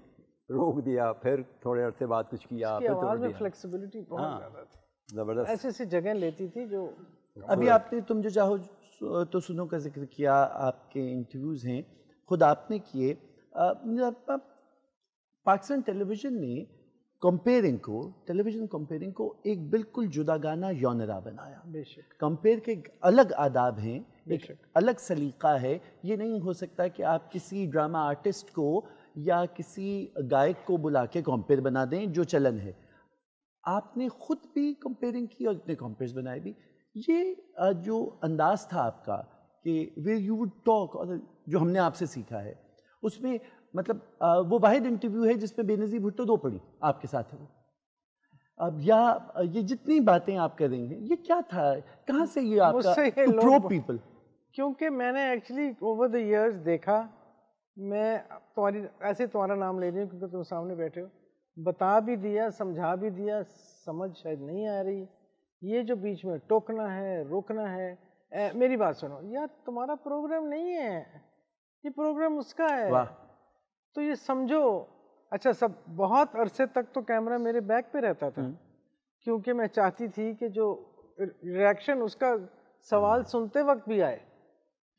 روک دیا، پھر تھوڑے عرصے بعد کچھ کیا، پھر آواز میں فلیکسیبلٹی بہت زیادہ تھی، زبردست. ایسی ایسی جگہ لیتی تھی جو ابھی آپ نے تم جو چاہو تو سنو کا ذکر کیا، آپ کے انٹرویوز ہیں خود آپ نے کیے. پاکستان ٹیلی ویژن نے ٹیلی ویژن کمپیئرنگ کو ایک بالکل جدا گانا یونرا بنایا. بے شک کمپیئر کے الگ آداب ہیں، ایک الگ سلیقہ ہے. یہ نہیں ہو سکتا کہ آپ کسی ڈرامہ آرٹسٹ کو یا کسی گائک کو بلا کے کمپیئر بنا دیں جو چلن ہے. آپ نے خود بھی کمپیئرنگ کی اور اتنے کمپیئرز بنائے بھی. یہ جو انداز تھا آپ کا کہ ویئر یو وڈ ٹاک، اور جو ہم نے آپ سے سیکھا ہے اس میں مطلب وہ واحد انٹرویو ہے جس میں بے نظیر بھٹو 2 پڑی آپ کے ساتھ ہے وہ. اب یا یہ جتنی باتیں آپ کر رہی ہیں یہ کیا تھا، کہاں سے یہ آپ کا پرو پیپل؟ کیونکہ میں نے ایکچولی اوور دا ایئرز دیکھا، میں تمہارا نام لے رہی ہوں کیونکہ تم سامنے بیٹھے ہو، بتا بھی دیا، سمجھا بھی دیا، سمجھ شاید نہیں آ رہی. یہ جو بیچ میں ٹوکنا ہے، روکنا ہے، میری بات سنو یار، تمہارا پروگرام نہیں ہے، یہ پروگرام اس کا ہے. تو یہ سمجھو. اچھا سب بہت عرصے تک تو کیمرہ میرے بیک پہ رہتا تھا کیونکہ میں چاہتی تھی کہ جو ریاکشن اس کا سوال سنتے وقت بھی آئے،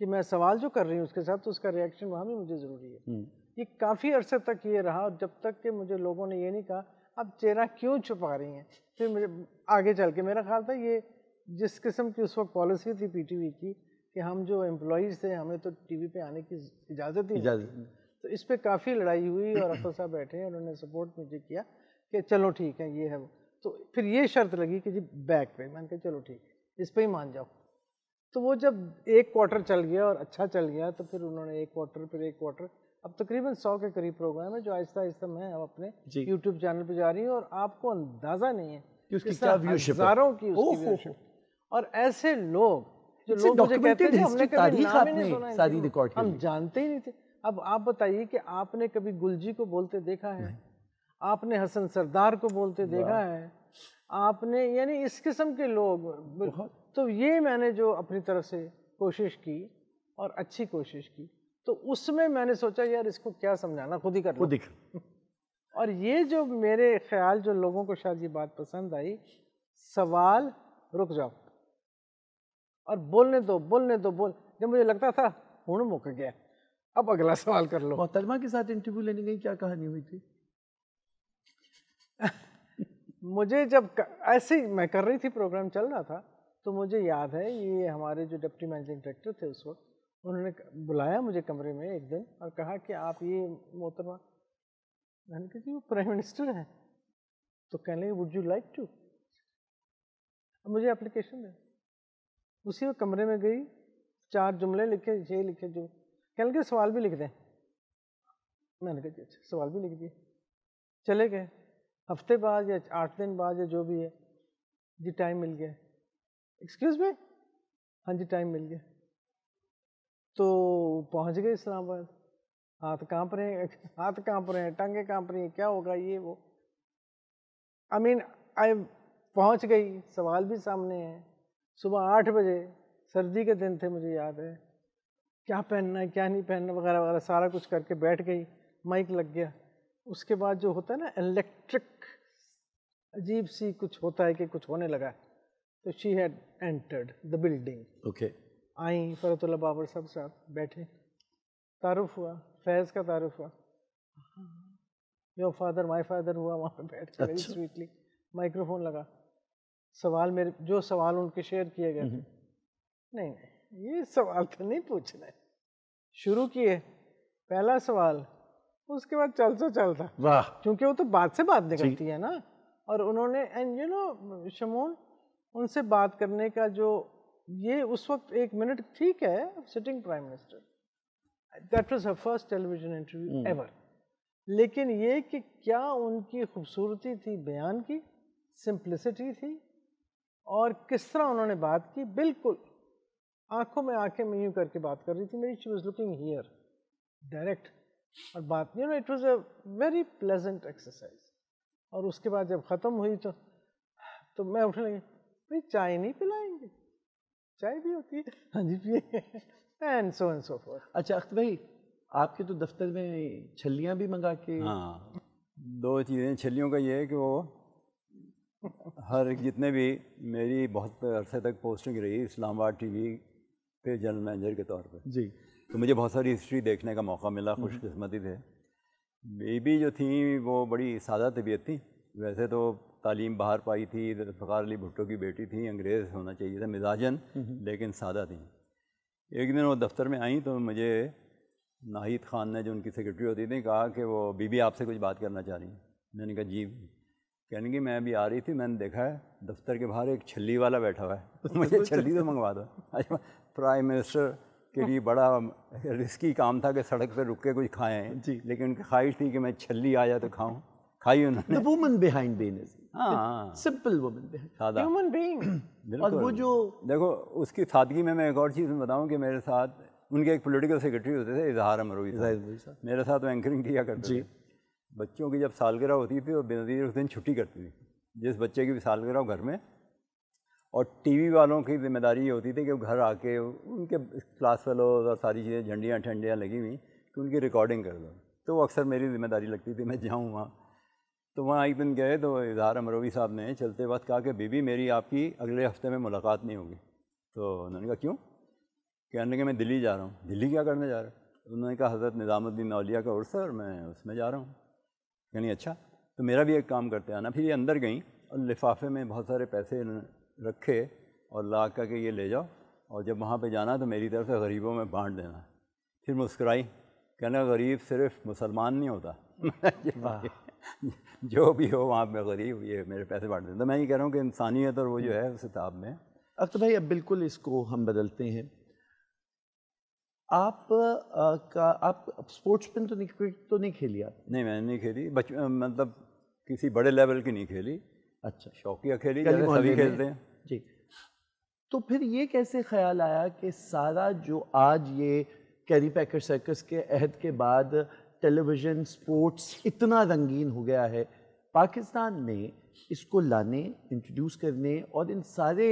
کہ میں سوال جو کر رہی ہوں اس کے ساتھ تو اس کا ریاکشن وہاں بھی مجھے ضروری ہے. یہ کافی عرصے تک یہ رہا، جب تک کہ مجھے لوگوں نے یہ نہیں کہا آپ چہرہ کیوں چھپا رہی ہیں؟ پھر مجھے آگے چل کے میرا خیال تھا یہ جس قسم کی اس وقت پالیسی تھی پی ٹی وی کی کہ ہم جو امپلائیز تھے ہمیں تو ٹی وی پہ آنے کی اجازت ہی نہیں تھی، تو اس پہ کافی لڑائی ہوئی اور اختر صاحب بیٹھے انہوں نے سپورٹ مجھے کیا کہ چلو ٹھیک ہے یہ ہے وہ، تو پھر یہ شرط لگی کہ جی بیک پہ، میں نے کہا چلو ٹھیک ہے اس پہ ہی مان جاؤ۔ تو وہ جب ایک کوارٹر چل گیا اور اچھا چل گیا تو پھر انہوں نے ایک کوارٹر پھر ایک کوارٹر، اب تقریباً 100 کے قریب پروگرام ہے جو آہستہ آہستہ میں اب اپنے یوٹیوب چینل پہ جا رہی ہوں، اور آپ کو اندازہ نہیں ہے کہ اس کی کیا ویوشپ ہے، ہزاروں کی اس کی ویوشپ، اور ایسے لوگ جو لوگ مجھے کہتے ہیں ہم نے کبھی نام ہی نہیں سنا ساری ریکارڈ ہم جانتے ہی نہیں تھے۔ اب آپ بتائیے کہ آپ نے کبھی گلجی کو بولتے دیکھا ہے، آپ نے حسن سردار کو بولتے دیکھا ہے، آپ نے یعنی اس قسم کے لوگ، تو یہ میں نے جو اپنی طرف سے کوشش کی اور اچھی کوشش کی، تو اس میں نے سوچا یار اس کو کیا سمجھانا، خود ہی کر لو۔ اور یہ جو میرے خیال جو لوگوں کو شاید یہ بات پسند آئی، سوال رک جاؤ اور بولنے دو جب مجھے لگتا تھا ہوں مک گیا اب اگلا سوال کر لو۔ محترمہ کے ساتھ انٹرویو لینے گئی، کیا کہانی ہوئی تھی؟ مجھے جب ایسے ہی میں کر رہی تھی، پروگرام چل رہا تھا، تو مجھے یاد ہے یہ ہمارے جو ڈپٹی مینیجنگ ڈائریکٹر تھے اس وقت، انہوں نے بلایا مجھے کمرے میں ایک دن اور کہا کہ آپ یہ محترمہ، میں نے کہا جی وہ پرائم منسٹر ہیں، تو کہنے لگے وڈ یو لائک ٹو، مجھے اپلیکیشن دے۔ اسی وقت کمرے میں گئی، 4 جملے لکھے، 6 لکھے، جو کہنے لگے سوال بھی لکھ دیں، میں نے کہا جی اچھا سوال بھی لکھ دیے، چلے گئے۔ ہفتے بعد یا 8 دن بعد یا جو بھی ہے، جی ٹائم مل گیا، ایکسکیوز می، ہاں جی ٹائم مل گیا، تو پہنچ گئے اسلام آباد، ہاتھ کانپ رہے ہیں، ٹانگیں کانپ رہی ہیں، کیا ہوگا یہ وہ، پہنچ گئی، سوال بھی سامنے ہے، صبح 8 بجے، سردی کے دن تھے مجھے یاد ہے، کیا پہننا ہے کیا نہیں پہننا وغیرہ وغیرہ سارا کچھ کر کے بیٹھ گئی، مائک لگ گیا۔ اس کے بعد جو ہوتا ہے نا الیکٹرک عجیب سی کچھ ہوتا ہے کہ کچھ ہونے لگا، تو she had entered the building, okay, آئیں فرحت اللہ بابر صاحب بیٹھے، تعارف ہوا، فیض کا تعارف ہوا، یور فادر مائی فادر ہوا، وہاں پہ بیٹھ کے ویری سویٹلی، مائکرو فون لگا، سوال میرے جو سوال ان کے شیئر کیے گئے تھے، نہیں یہ سوال تو نہیں پوچھنا ہے، شروع کیے پہلا سوال، اس کے بعد چلتا واہ، کیونکہ وہ تو بات سے بات نکلتی ہے نا، اور انہوں نے اینڈ یو نو شمون ان سے بات کرنے کا جو یہ اس وقت 1 منٹ ٹھیک ہے، sitting prime minister, that was her first television interview ever, لیکن یہ کہ کیا ان کی خوبصورتی تھی بیان کی، سمپلسٹی تھی، اور کس طرح انہوں نے بات کی، بالکل آنکھوں میں آنکھیں میں یوں کر کے بات کر رہی تھی میری، she was looking here direct, اور بات you know it was a very pleasant exercise. اور اس کے بعد جب ختم ہوئی تو میں اٹھنے لگی، بھائی چائے نہیں پلائیں گے، چائے بھی ہوتی ہے، ہاں جی پیے، اینڈ سو فورتھ۔ اچھا اختر بھائی، آپ کے تو دفتر میں چھلیاں بھی منگا کے، ہاں 2 چیزیں، چھلیوں کا یہ ہے کہ وہ ہر جتنے بھی میری بہت عرصے تک پوسٹنگ رہی اسلام آباد ٹی وی پہ جنرل مینیجر کے طور پہ، جی، تو مجھے بہت ساری ہسٹری دیکھنے کا موقع ملا، خوش قسمتی تھے۔ بیبی جو تھیں وہ بڑی سادہ طبیعت تھیں، ویسے تو تعلیم باہر پائی تھی، ذوالفقار علی بھٹو کی بیٹی تھیں، انگریز ہونا چاہیے تھا مزاجن، لیکن سادہ تھیں۔ ایک دن وہ دفتر میں آئیں تو مجھے ناہید خان نے جو ان کی سیکرٹری ہوتی تھیں کہا کہ وہ بی بی آپ سے کچھ بات کرنا چاہ رہی ہیں۔ میں نے کہا جی، کہنے کہ میں ابھی آ رہی تھی، میں نے دیکھا ہے دفتر کے باہر ایک چھلی والا بیٹھا ہوا ہے، مجھے چھلی تو منگوا دو۔ پرائم منسٹر کے لیے بڑا رسکی کام تھا کہ سڑک پہ رک کے کچھ کھائیں، لیکن ان کی خواہش تھی کہ میں چھلی آ جائے تو کھاؤں، کھائی انہوں نے۔ the woman behind Benazir، ہاں simple woman behind، سادہ، ہیومن بینگ۔ اور وہ جو دیکھو اس کی سادگی میں ایک اور چیز بتاؤں کہ میرے ساتھ ان کے ایک پولیٹیکل سیکرٹری ہوتے تھے اظہار امروی صاحب، میرے ساتھ وہ اینکرنگ کیا کرتے تھے۔ بچوں کی جب سالگرہ ہوتی تھی تو بینظیر اس دن چھٹی کرتی تھی، جس بچے کی بھی سالگرہ ہو گھر میں، اور ٹی وی والوں کی ذمہ داری یہ ہوتی تھی کہ وہ گھر آ کے ان کے کلاس فیلوز اور ساری چیزیں جھنڈیاں ٹھنڈیاں لگی ہوئی کہ ان کی ریکارڈنگ کر دو، تو وہ اکثر میری ذمہ داری لگتی تھی میں جاؤں وہاں۔ تو وہاں ایک دن گئے تو اظہار امروی صاحب نے چلتے وقت کہا کہ بی بی میری آپ کی اگلے ہفتے میں ملاقات نہیں ہوگی۔ تو انہوں نے کہا کیوں؟ کہنے کہ میں دلی جا رہا ہوں۔ دلی کیا کرنے جا رہا ہوں؟ انہوں نے کہا حضرت نظام الدین اولیاء کا عرس ہے اور میں اس میں جا رہا ہوں۔ یعنی اچھا، تو میرا بھی ایک کام کرتے آنا. پھر یہ اندر گئیں اور لفافے میں بہت سارے پیسے رکھے اور لا کر کے یہ لے جاؤ, اور جب وہاں پہ جانا تو میری طرف سے غریبوں میں بانٹ دینا. پھر مسکرائی, کہنا غریب صرف مسلمان نہیں ہوتا, جو بھی ہو وہاں پہ غریب یہ میرے پیسے بانٹ دیتا. میں یہ کہہ رہا ہوں کہ انسانیت اور وہ جو ہے اس کتاب میں. اختر بھائی اب بالکل اس کو ہم بدلتے ہیں. آپ اسپورٹس پن تو نہیں کھیلی آپ؟ نہیں میں نے نہیں کھیلی, مطلب کسی بڑے لیول کی نہیں کھیلی. اچھا, شوقیہ کھیلی جیسے سبھی کھیلتے ہیں. جی. تو پھر یہ کیسے خیال آیا کہ سارا جو آج یہ کیری پیکر سرکس کے عہد کے بعد ٹیلی ویژن سپورٹس اتنا رنگین ہو گیا ہے, پاکستان میں اس کو لانے, انٹروڈیوس کرنے اور ان سارے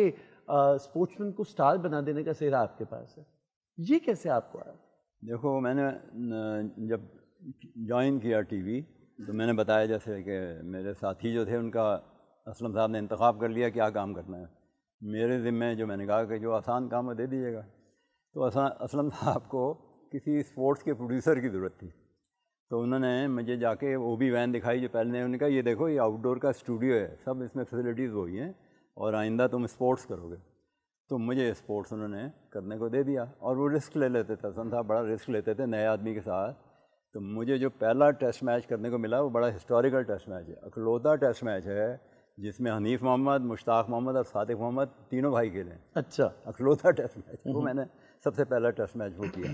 اسپورٹس مین کو سٹار بنا دینے کا سہرا آپ کے پاس ہے, یہ کیسے آپ کو آیا؟ دیکھو میں نے جب جوائن کیا ٹی وی تو میں نے بتایا جیسے کہ میرے ساتھی جو تھے ان کا اسلم صاحب نے انتخاب کر لیا کیا کام کرنا ہے. میرے ذمے جو میں نے کہا کہ جو آسان کام ہے دے دیجیے گا. تو اسلم صاحب کو کسی اسپورٹس کے پروڈیوسر کی ضرورت تھی, تو انہوں نے مجھے جا کے وہ بھی وین دکھائی جو پہلے نے, انہوں نے کہا یہ دیکھو یہ آؤٹ ڈور کا اسٹوڈیو ہے, سب اس میں فیسلٹیز وہی ہیں اور آئندہ تم اسپورٹس کرو گے. تو مجھے اسپورٹس انہوں نے کرنے کو دے دیا, اور وہ رسک لے لیتے تھے. اسلم صاحب بڑا رسک لیتے تھے نئے آدمی کے ساتھ. تو مجھے جو پہلا ٹیسٹ میچ کرنے کو ملا وہ بڑا ہسٹوریکل ٹیسٹ میچ ہے, اکلوتا ٹیسٹ میچ ہے جس میں حنیف محمد, مشتاق محمد اور صادق محمد تینوں بھائی کھیلے. اچھا, اکلوتا ٹیسٹ میچ وہ میں نے سب سے پہلا ٹیسٹ میچ وہ کیا.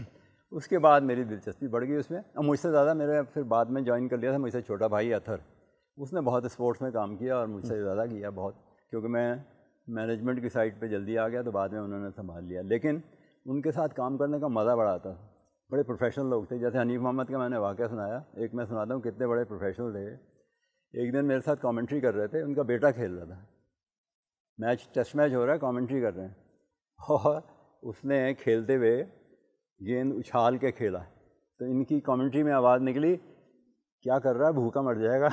اس کے بعد میری دلچسپی بڑھ گئی اس میں, اور مجھ سے زیادہ میرے پھر بعد میں جوائن کر لیا تھا مجھ سے چھوٹا بھائی اطہر, اس نے بہت اسپورٹس میں کام کیا اور مجھ سے زیادہ کیا بہت, کیونکہ میں مینجمنٹ کی سائڈ پہ جلدی آ گیا تو بعد میں انہوں نے سنبھال لیا. لیکن ان کے ساتھ کام کرنے کا مزہ بڑا آتا تھا. بڑے پروفیشنل لوگ تھے, جیسے حنیف محمد کا میں نے واقعہ سنایا, ایک میں سناتا ہوں کتنے بڑے پروفیشنل تھے. ایک دن میرے ساتھ کامنٹری کر رہے تھے, ان کا بیٹا کھیل رہا تھا میچ, ٹیسٹ میچ ہو رہا ہے, کامنٹری کر رہے ہیں, اور اس نے کھیلتے ہوئے گیند اچھال کے کھیلا. تو ان کی کامنٹری میں آواز نکلی کیا کر رہا ہے, بھوکا مر جائے گا.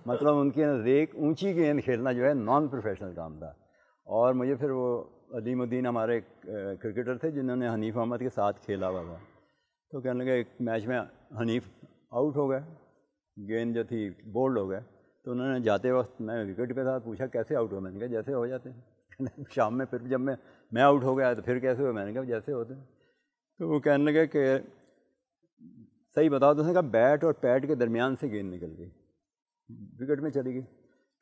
مطلب ان کے نزدیک اونچی گیند کھیلنا جو ہے نان پروفیشنل کام تھا. اور مجھے پھر وہ علیم الدین ہمارے کرکٹر تھے جنہوں نے حنیف محمد کے ساتھ کھیلا ہوا تھا, تو کہنے لگے ایک میچ میں حنیف آؤٹ ہو گئے, گیند جو تھی بولڈ ہو گئے. تو انہوں نے جاتے وقت میں وکٹ پہ تھا, پوچھا کیسے آؤٹ ہو, میں نے کہا جیسے ہو جاتے ہیں. شام میں پھر جب میں آؤٹ ہو گیا تو پھر کیسے ہوئے, میں نے کہا جیسے ہوتے ہیں. تو وہ کہنے لگے کہ صحیح بتاؤ, تو اس نے کہا بیٹ اور پیڈ کے درمیان سے گیند نکل گئی, وکٹ میں چلی گئی.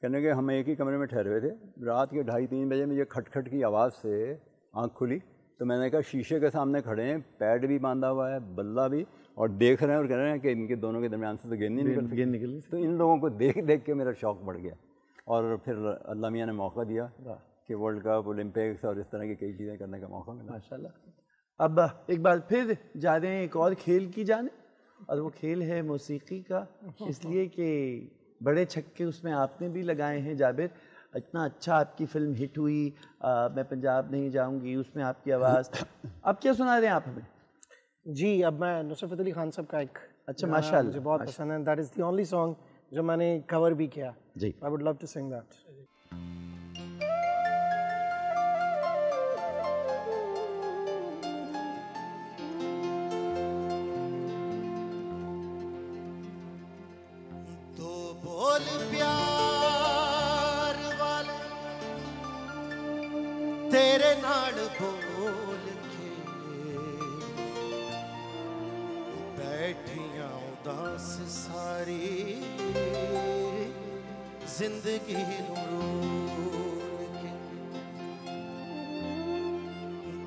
کہنے لگے ہم ایک ہی کمرے میں ٹھہرے ہوئے تھے, رات کے 2:30-3 بجے مجھے کھٹ کھٹ کی آواز سے آنکھ کھلی. تو میں نے کہا شیشے کے سامنے کھڑے ہیں, پیڈ بھی باندھا ہوا ہے, بلہ بھی, اور دیکھ رہے ہیں اور کہہ رہے ہیں کہ ان کے دونوں کے درمیان سے تو گیند نہیں نکلی. تو ان لوگوں کو دیکھ دیکھ کے میرا شوق بڑھ گیا, اور پھر اللہ میاں نے موقع دیا کہ ورلڈ کپ, اولمپکس اور اس طرح کی کئی چیزیں کرنے کا موقع ملا. ماشاء اللہ. اب ایک بار پھر جا رہے ہیں ایک اور کھیل کی جانب, اور وہ کھیل ہے موسیقی کا, اس لیے کہ بڑے چھکے اس میں آپ نے بھی لگائے ہیں جابر. اتنا اچھا آپ کی فلم ہٹ ہوئی, میں پنجاب نہیں جاؤں گی, اس میں آپ کی آواز. اب کیا سنا رہے ہیں آپ ہمیں؟ جی اب میں نصرت فتح علی خان صاحب کا ایک اچھا ماشاء اللہ مجھے بہت پسند ہے, that is the only song جو میں نے کور بھی کیا. جی, I would love to sing that. تو بول پیار والے تیرے نال بول کے بیٹھیاں اداس ساری زندگی نوں رول کے.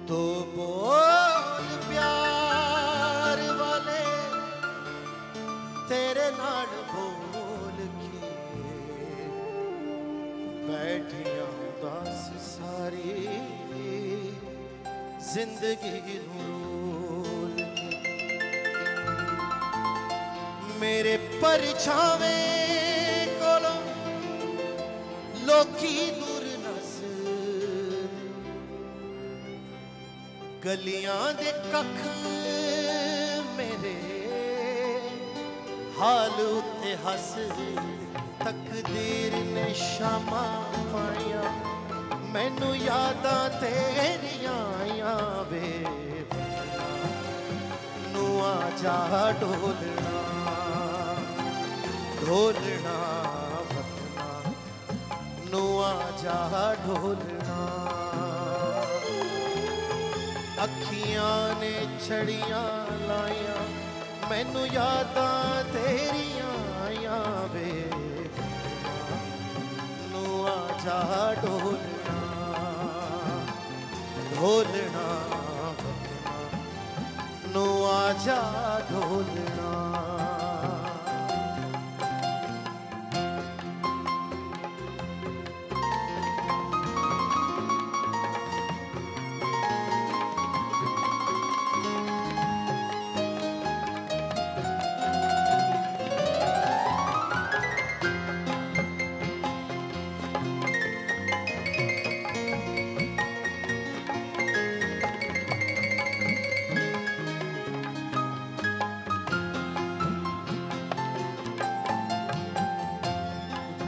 تو بول پیار والے تیرے نال بول کے بیٹھیاں اداس ساری زندگی رول کے. میرے پرچھاویں کولوں لوکی دور نس, گلیاں دے ککھ میرے حال اتے ہس. تقدیر نے شاماں پائیاں مینوں یاداں تیریاں آئیاں وے, نو آ جا ڈولنا ਢੋਲਣਾ ਵਤਨਾ ਨੂੰ ਆ ਜਾ ਢੋਲਣਾ ਅੱਖੀਆਂ ਨੇ ਛੜੀਆਂ ਲਾਈਆਂ ਮੈਨੂੰ ਯਾਦਾਂ ਤੇਰੀਆਂ ਆਈਆਂ ਵੇ ਨੂੰ ਆ ਜਾ ਢੋਲਣਾ ਢੋਲਣਾ ਨੂੰ ਆ ਜਾ ਢੋਲਣਾ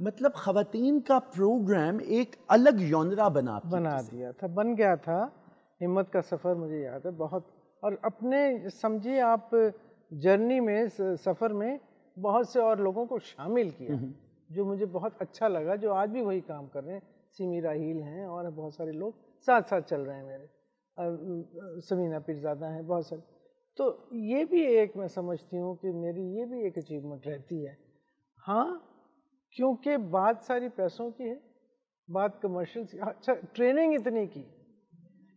مطلب خواتین کا پروگرام ایک الگ یونرا بنا دیا تھا، بن گیا تھا. ہمت کا سفر مجھے یاد ہے بہت. اور اپنے سمجھیے آپ جرنی میں، سفر میں بہت سے اور لوگوں کو شامل کیا جو مجھے بہت اچھا لگا، جو آج بھی وہی کام کر رہے ہیں. سیمی راہیل ہیں اور بہت سارے لوگ ساتھ ساتھ چل رہے ہیں میرے، سمینہ پیرزادہ ہیں، بہت سارے. تو یہ بھی ایک میں سمجھتی ہوں کہ میری یہ بھی ایک اچیومنٹ رہتی ہے. ہاں کیونکہ بات ساری پیسوں کی ہے، بات کمرشل کی. اچھا ٹریننگ اتنی کی،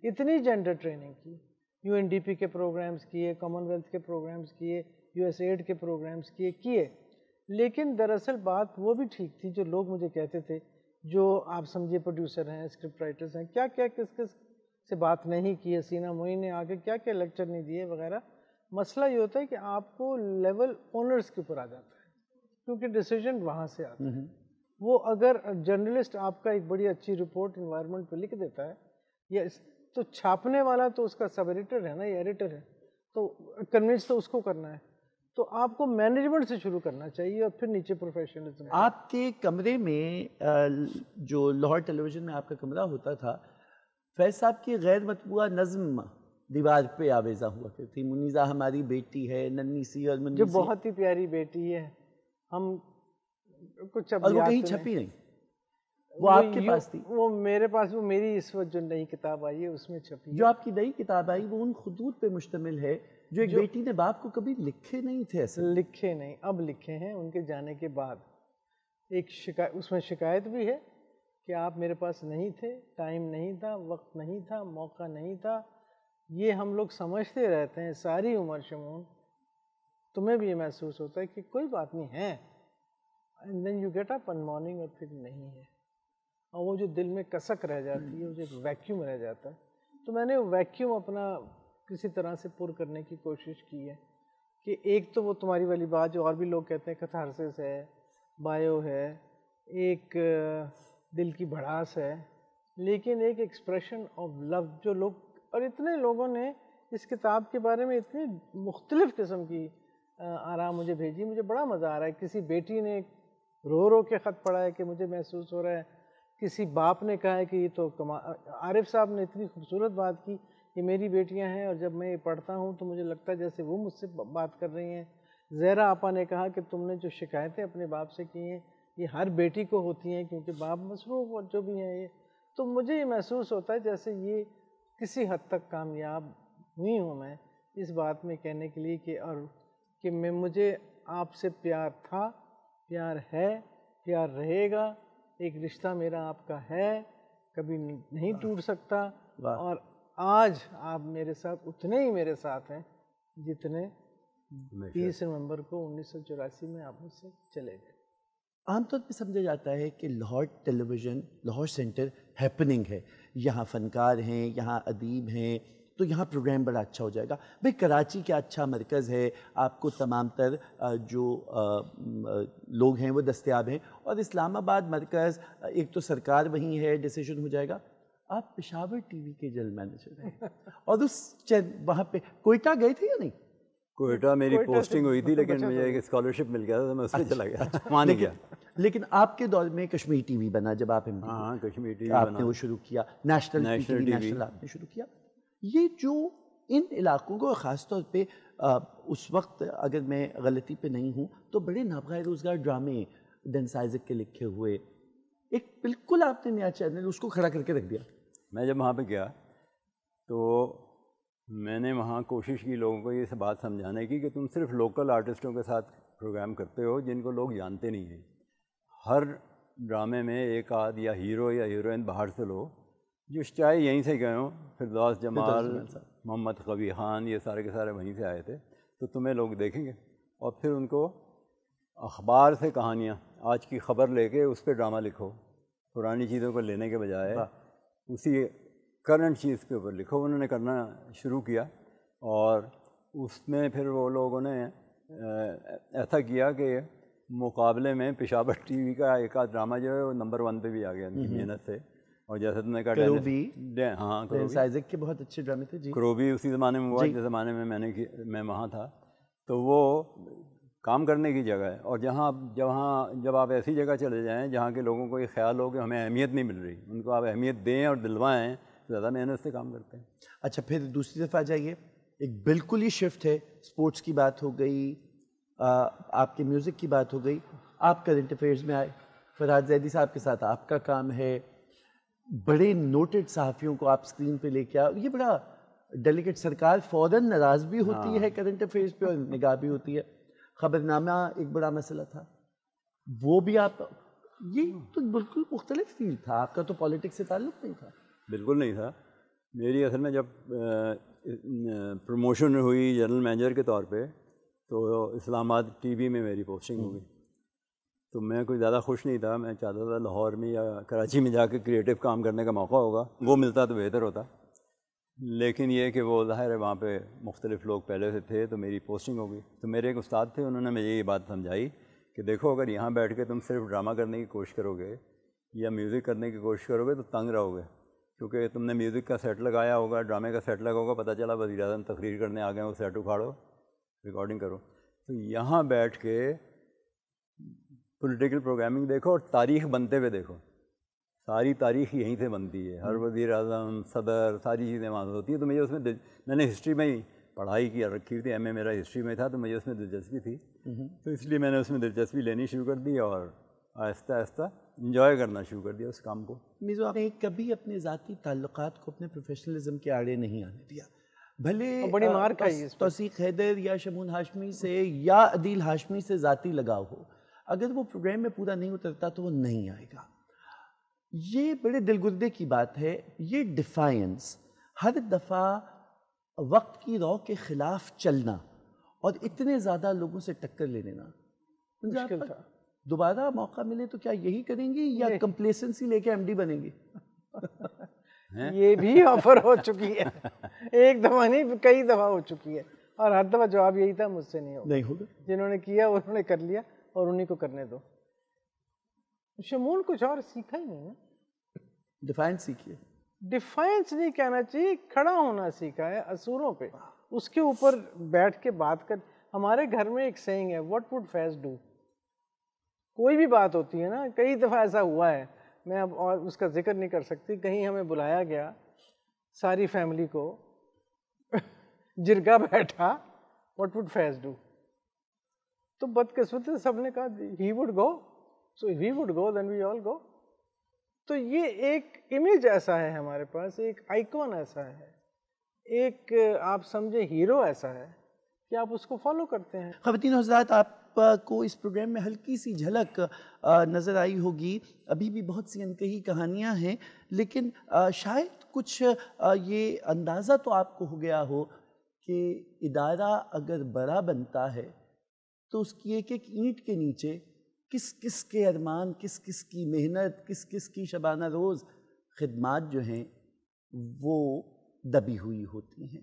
اتنی جینڈر ٹریننگ کی، یو این ڈی پی کے پروگرامز کیے، کامن ویلتھ کے پروگرامز کیے، یو ایس ایڈ کے پروگرامز کیے. لیکن دراصل بات وہ بھی ٹھیک تھی جو لوگ مجھے کہتے تھے، جو آپ سمجھے پروڈیوسر ہیں، اسکرپٹ رائٹرز ہیں، کیا کیا کس کس سے بات نہیں کی ہے، سینا معین نے آ کے کیا کیا لیکچر نہیں دیے وغیرہ. مسئلہ یہ ہوتا ہے کہ آپ کو لیول اونرز کے اوپر آ جاتا ہے کیونکہ ڈیسیجن وہاں سے آتا ہے. وہ اگر جرنلسٹ آپ کا ایک بڑی اچھی رپورٹ انوائرمنٹ پہ لکھ دیتا ہے، یا تو چھاپنے والا تو اس کا سب ایڈیٹر ہے نا، یا ایڈیٹر ہے، تو کنونس تو اس کو کرنا ہے. تو آپ کو مینجمنٹ سے شروع کرنا چاہیے اور پھر نیچے پروفیشنلزم. آپ کے کمرے میں جو لاہور ٹیلی ویژن میں آپ کا کمرہ ہوتا تھا، فیض صاحب کی غیر مطبوعہ نظم دیوار پہ آویزاں ہوا کرتی تھی. منیزہ ہماری بیٹی ہے، ننھی سی اور منی جو سی، بہت ہی پیاری بیٹی ہے. ہم کچھ اب اور وہ کہیں چھپی نہیں، وہ آپ کے پاس تھی. وہ میرے پاس، وہ میری اس وقت جو نئی کتاب آئی ہے اس میں چھپی. جو آپ کی نئی کتاب آئی وہ ان خطوط پہ مشتمل ہے جو ایک بیٹی نے باپ کو کبھی لکھے نہیں تھے. لکھے نہیں، اب لکھے ہیں ان کے جانے کے بعد. ایک اس میں شکایت بھی ہے کہ آپ میرے پاس نہیں تھے، ٹائم نہیں تھا، وقت نہیں تھا، موقع نہیں تھا. یہ ہم لوگ سمجھتے رہتے ہیں ساری عمر شمون. تمہیں بھی یہ محسوس ہوتا ہے کہ کوئی بات نہیں ہے، and then you get up in morning اور پھر نہیں ہے، اور وہ جو دل میں کسک رہ جاتی ہے، وہ جو ایک ویکیوم رہ جاتا ہے. تو میں نے وہ ویکیوم اپنا کسی طرح سے پر کرنے کی کوشش کی ہے کہ ایک تو وہ تمہاری والی بات جو اور بھی لوگ کہتے ہیں کتھارسس ہے، بایو ہے، ایک دل کی بھڑاس ہے، لیکن ایک ایکسپریشن آف لو جو لوگ، اور اتنے لوگوں نے اس کتاب کے بارے میں اتنی مختلف قسم کی آراء مجھے بھیجی. مجھے بڑا مزہ آ رہا ہے. کسی بیٹی نے رو رو کے خط پڑھا ہے کہ مجھے محسوس ہو رہا ہے، کسی باپ نے کہا ہے کہ یہ تو عارف صاحب نے اتنی خوبصورت بات کی، یہ میری بیٹیاں ہیں اور جب میں یہ پڑھتا ہوں تو مجھے لگتا ہے جیسے وہ مجھ سے بات کر رہی ہیں. زہرا آپا نے کہا کہ تم نے جو شکایتیں اپنے باپ سے کی ہیں یہ ہر بیٹی کو ہوتی ہیں کیونکہ باپ مصروف اور جو بھی ہیں یہ. تو مجھے یہ محسوس ہوتا ہے جیسے یہ کسی حد تک کامیاب ہوئی ہوں میں اس بات میں کہنے کے لیے کہ مجھے آپ سے پیار تھا، پیار ہے، پیار رہے گا. ایک رشتہ میرا آپ کا ہے، کبھی نہیں ٹوٹ سکتا. اور آج آپ میرے ساتھ اتنے ہی میرے ساتھ ہیں جتنے 30 نومبر کو 1984 میں آپ مجھ سے چلے گئے. عام طور پہ سمجھا جاتا ہے کہ لاہور ٹیلی ویژن، لاہور سینٹر ہیپننگ ہے، یہاں فنکار ہیں، یہاں ادیب ہیں، تو یہاں پروگرام بڑا اچھا ہو جائے گا. بھئی کراچی کیا اچھا مرکز ہے، آپ کو تمام تر جو لوگ ہیں وہ دستیاب ہیں، اور اسلام آباد مرکز ایک تو سرکار وہیں ہے، ڈیسیجن ہو جائے گا. آپ پشاور ٹی وی کے جنرل مینیجر ہیں اور وہاں پہ کوئٹہ گئے تھے یا نہیں؟ کوئٹہ میری پوسٹنگ ہوئی تھی لیکن مجھے ایک اسکالرشپ مل گیا تھا تو میں اس میں چلا گیا، وہاں نہیں گیا. لیکن آپ کے دور میں کشمیر ٹی وی بنا، جب آپ ہاں کشمیر ٹی وی آپ نے وہ شروع کیا، نیشنل آپ نے شروع کیا. یہ جو ان علاقوں کو خاص طور پہ اس وقت اگر میں غلطی پہ نہیں ہوں تو بڑے نابغہ روزگار ڈرامے ڈینس آئزک کے لکھے ہوئے، ایک بالکل آپ نے نیا چینل اس کو کھڑا کر کے رکھ دیا. میں جب وہاں پہ گیا تو میں نے وہاں کوشش کی لوگوں کو یہ بات سمجھانے کی کہ تم صرف لوکل آرٹسٹوں کے ساتھ پروگرام کرتے ہو جن کو لوگ جانتے نہیں ہیں. ہر ڈرامے میں ایک آدھ یا ہیرو یا ہیروئن باہر سے لو جو چاہے یہیں سے گئے ہوں، فردوس جمال، محمد قوی خان، یہ سارے کے سارے وہیں سے آئے تھے، تو تمہیں لوگ دیکھیں گے. اور پھر ان کو اخبار سے کہانیاں، آج کی خبر لے کے اس پہ ڈرامہ لکھو، پرانی چیزوں کو لینے کے بجائے اسی کرنٹ چیز کے اوپر لکھو. انہوں نے کرنا شروع کیا اور اس میں پھر وہ لوگوں نے ایسا کیا کہ مقابلے میں پشاور ٹی وی کا ایک آدھ ڈرامہ جو ہے وہ نمبر 1 پہ بھی آ گیا ان کی محنت سے. اور جیسے تم نے کہا ہاں ڈینس آئزک کے بہت اچھے ڈرامے تھے. جی کروبی اسی زمانے میں ہوا جس زمانے میں میں وہاں تھا. تو وہ کام کرنے کی جگہ ہے، اور جب آپ ایسی جگہ چلے جائیں جہاں کے لوگوں کو یہ خیال ہو کہ ہمیں اہمیت نہیں مل رہی، ان کو آپ اہمیت دیں اور دلوائیں، زیادہ محنت سے کام کرتے ہیں۔ اچھا پھر دوسری طرف آ جائیے، ایک بالکل ہی شفٹ ہے، اسپورٹس کی بات ہو گئی، آپ کے میوزک کی بات ہو گئی، آپ کرنٹ افیئرز میں آئے، فرحاد زیدی صاحب کے ساتھ آپ کا کام ہے، بڑے نوٹڈ صحافیوں کو آپ اسکرین پہ لے کے آؤ، یہ بڑا ڈیلیگیٹ سرکار فوراً ناراض بھی ہوتی ہے کرنٹ افیئرز پہ اور نگاہ بھی ہوتی ہے، خبرنامہ ایک بڑا مسئلہ تھا، وہ بھی آپ، یہ تو بالکل مختلف فیلڈ تھا آپ کا، تو پالیٹکس سے تعلق نہیں تھا۔ بالکل نہیں تھا، میری اصل میں جب پروموشن ہوئی جنرل مینیجر کے طور پہ تو اسلام آباد ٹی وی میں میری پوسٹنگ ہو گئی، تو میں کوئی زیادہ خوش نہیں تھا، میں چاہتا تھا لاہور میں یا کراچی میں جا کے کریٹو کام کرنے کا موقع ہوگا، وہ ملتا تو بہتر ہوتا، لیکن یہ کہ وہ ظاہر ہے وہاں پہ مختلف لوگ پہلے سے تھے تو میری پوسٹنگ ہو گئی۔ تو میرے ایک استاد تھے، انہوں نے مجھے یہ بات سمجھائی کہ دیکھو اگر یہاں بیٹھ کے تم صرف ڈرامہ کرنے کی کوشش کرو گے یا میوزک کرنے کی کوشش کرو گے تو تنگ رہو گے، کیونکہ تم نے میوزک کا سیٹ لگایا ہوگا، ڈرامے کا سیٹ لگا ہوگا، پتہ چلا وزیر اعظم تقریر کرنے آ گئے، وہ سیٹ اکھاڑو ریکارڈنگ کرو۔ تو یہاں بیٹھ کے پولیٹیکل پروگرامنگ دیکھو اور تاریخ بنتے ہوئے دیکھو، ساری تاریخ یہیں سے بنتی ہے، ہر وزیر اعظم، صدر، ساری چیزیں وہاں سے ہوتی ہیں۔ تو مجھے اس میں نے ہسٹری میں ہی پڑھائی کی رکھی تھی، ایم اے میرا ہسٹری میں تھا، تو مجھے اس میں دلچسپی تھی، تو اس لیے میں نے اس میں دلچسپی لینی شروع کر دی اور آہستہ آہستہ انجوائے کرنا شروع کر دیا اس کام کو۔ میزو آپ نے کبھی اپنے ذاتی تعلقات کو اپنے پروفیشنلزم کے آڑے نہیں آنے دیا، بھلے بڑی مار کھائی اس پہ۔ توثیق حیدر یا شمون ہاشمی سے یا عدیل ہاشمی سے ذاتی لگاؤ ہو، اگر وہ پروگرام میں پورا نہیں اترتا تو وہ نہیں آئے گا۔ یہ بڑے دلگردے کی بات ہے، یہ ڈیفائنس، ہر دفعہ وقت کی رو کے خلاف چلنا اور اتنے زیادہ لوگوں سے ٹکر لے لینا، مشکل تھا۔ دوبارہ موقع ملے تو کیا یہی کریں گی یا کمپلیسنسی لے کے ایم ڈی بنیں گی؟ یہ بھی آفر ہو چکی ہے، ایک دفعہ نہیں کئی دفعہ ہو چکی ہے، اور ہر دفعہ جواب یہی تھا مجھ سے نہیں ہوگا، جنہوں نے کیا انہوں نے کر لیا اور انہیں کو کرنے دو۔ شمول کچھ اور سیکھا ہی نہیں نا، ڈیفائنس سیکھیے۔ ڈیفائنس نہیں کہنا چاہیے، کھڑا ہونا سیکھا ہے اصولوں پہ، اس کے اوپر بیٹھ کے بات کر۔ ہمارے گھر میں ایک سینگ ہے، واٹ وڈ فیض ڈو، کوئی بھی بات ہوتی ہے نا، کئی دفعہ ایسا ہوا ہے، میں اب اور اس کا ذکر نہیں کر سکتی، کہیں ہمیں بلایا گیا ساری فیملی کو، جرگا بیٹھا، واٹ وڈ فیض ڈو، تو بدقسمتی سے سب نے کہا he would go, so he would go دین وی آل گو۔ تو یہ ایک امیج ایسا ہے ہمارے پاس، ایک آئیکن ایسا ہے، ایک آپ سمجھے ہیرو ایسا ہے کہ آپ اس کو فالو کرتے ہیں۔ خواتین و حضرات، آپ کو اس پروگرام میں ہلکی سی جھلک نظر آئی ہوگی، ابھی بھی بہت سی انکہی کہانیاں ہیں، لیکن شاید کچھ یہ اندازہ تو آپ کو ہو گیا ہو کہ ادارہ اگر بڑا بنتا ہے تو اس کی ایک ایک اینٹ کے نیچے کس کس کے ارمان، کس کس کی محنت، کس کس کی شبانہ روز خدمات جو ہیں وہ دبی ہوئی ہوتی ہیں۔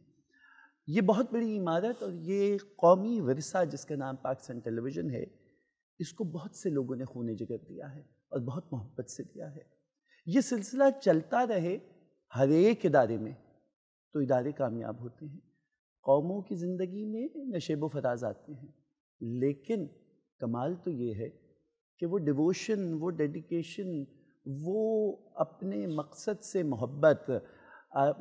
یہ بہت بڑی عمارت اور یہ قومی ورثہ جس کا نام پاکستان ٹیلی ویژن ہے، اس کو بہت سے لوگوں نے خون جگر دیا ہے اور بہت محبت سے دیا ہے۔ یہ سلسلہ چلتا رہے ہر ایک ادارے میں تو ادارے کامیاب ہوتے ہیں۔ قوموں کی زندگی میں نشیب و فراز آتے ہیں، لیکن کمال تو یہ ہے کہ وہ ڈیووشن، وہ ڈیڈیکیشن، وہ اپنے مقصد سے محبت،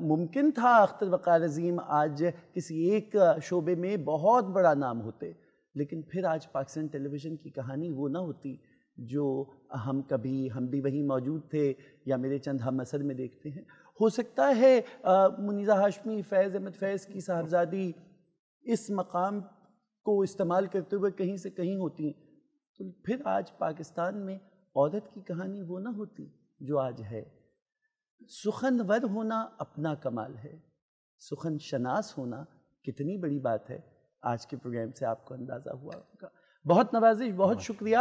ممکن تھا اختر وقار عظیم آج کسی ایک شعبے میں بہت بڑا نام ہوتے، لیکن پھر آج پاکستان ٹیلی ویژن کی کہانی وہ نہ ہوتی جو ہم بھی وہیں موجود تھے یا میرے چند ہم اثر میں دیکھتے ہیں۔ ہو سکتا ہے منیزہ ہاشمی، فیض احمد فیض کی صاحبزادی اس مقام کو استعمال کرتے ہوئے کہیں سے کہیں ہوتی، تو پھر آج پاکستان میں عورت کی کہانی وہ نہ ہوتی جو آج ہے۔ سخن ور ہونا اپنا کمال ہے، سخن شناس ہونا کتنی بڑی بات ہے، آج کے پروگرام سے آپ کو اندازہ ہوا ہوگا۔ بہت نوازش، بہت شکریہ،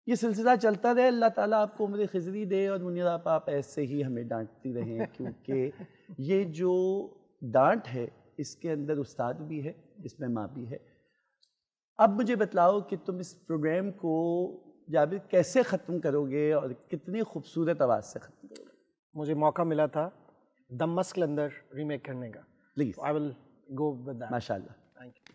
یہ سلسلہ چلتا رہے، اللہ تعالیٰ آپ کو عمر خضری دے اور منیر آپ ایسے ہی ہمیں ڈانٹتی رہیں، کیونکہ یہ جو ڈانٹ ہے اس کے اندر استاد بھی ہے، اس میں ماں بھی ہے۔ اب مجھے بتلاؤ کہ تم اس پروگرام کو جابر کیسے ختم کرو گے اور کتنی خوبصورت آواز سے ختم کرو گے؟ مجھے موقع ملا تھا دمس کے اندر ریمیک کرنے کا، please, I will go with that. ماشاء اللہ۔ Thank you.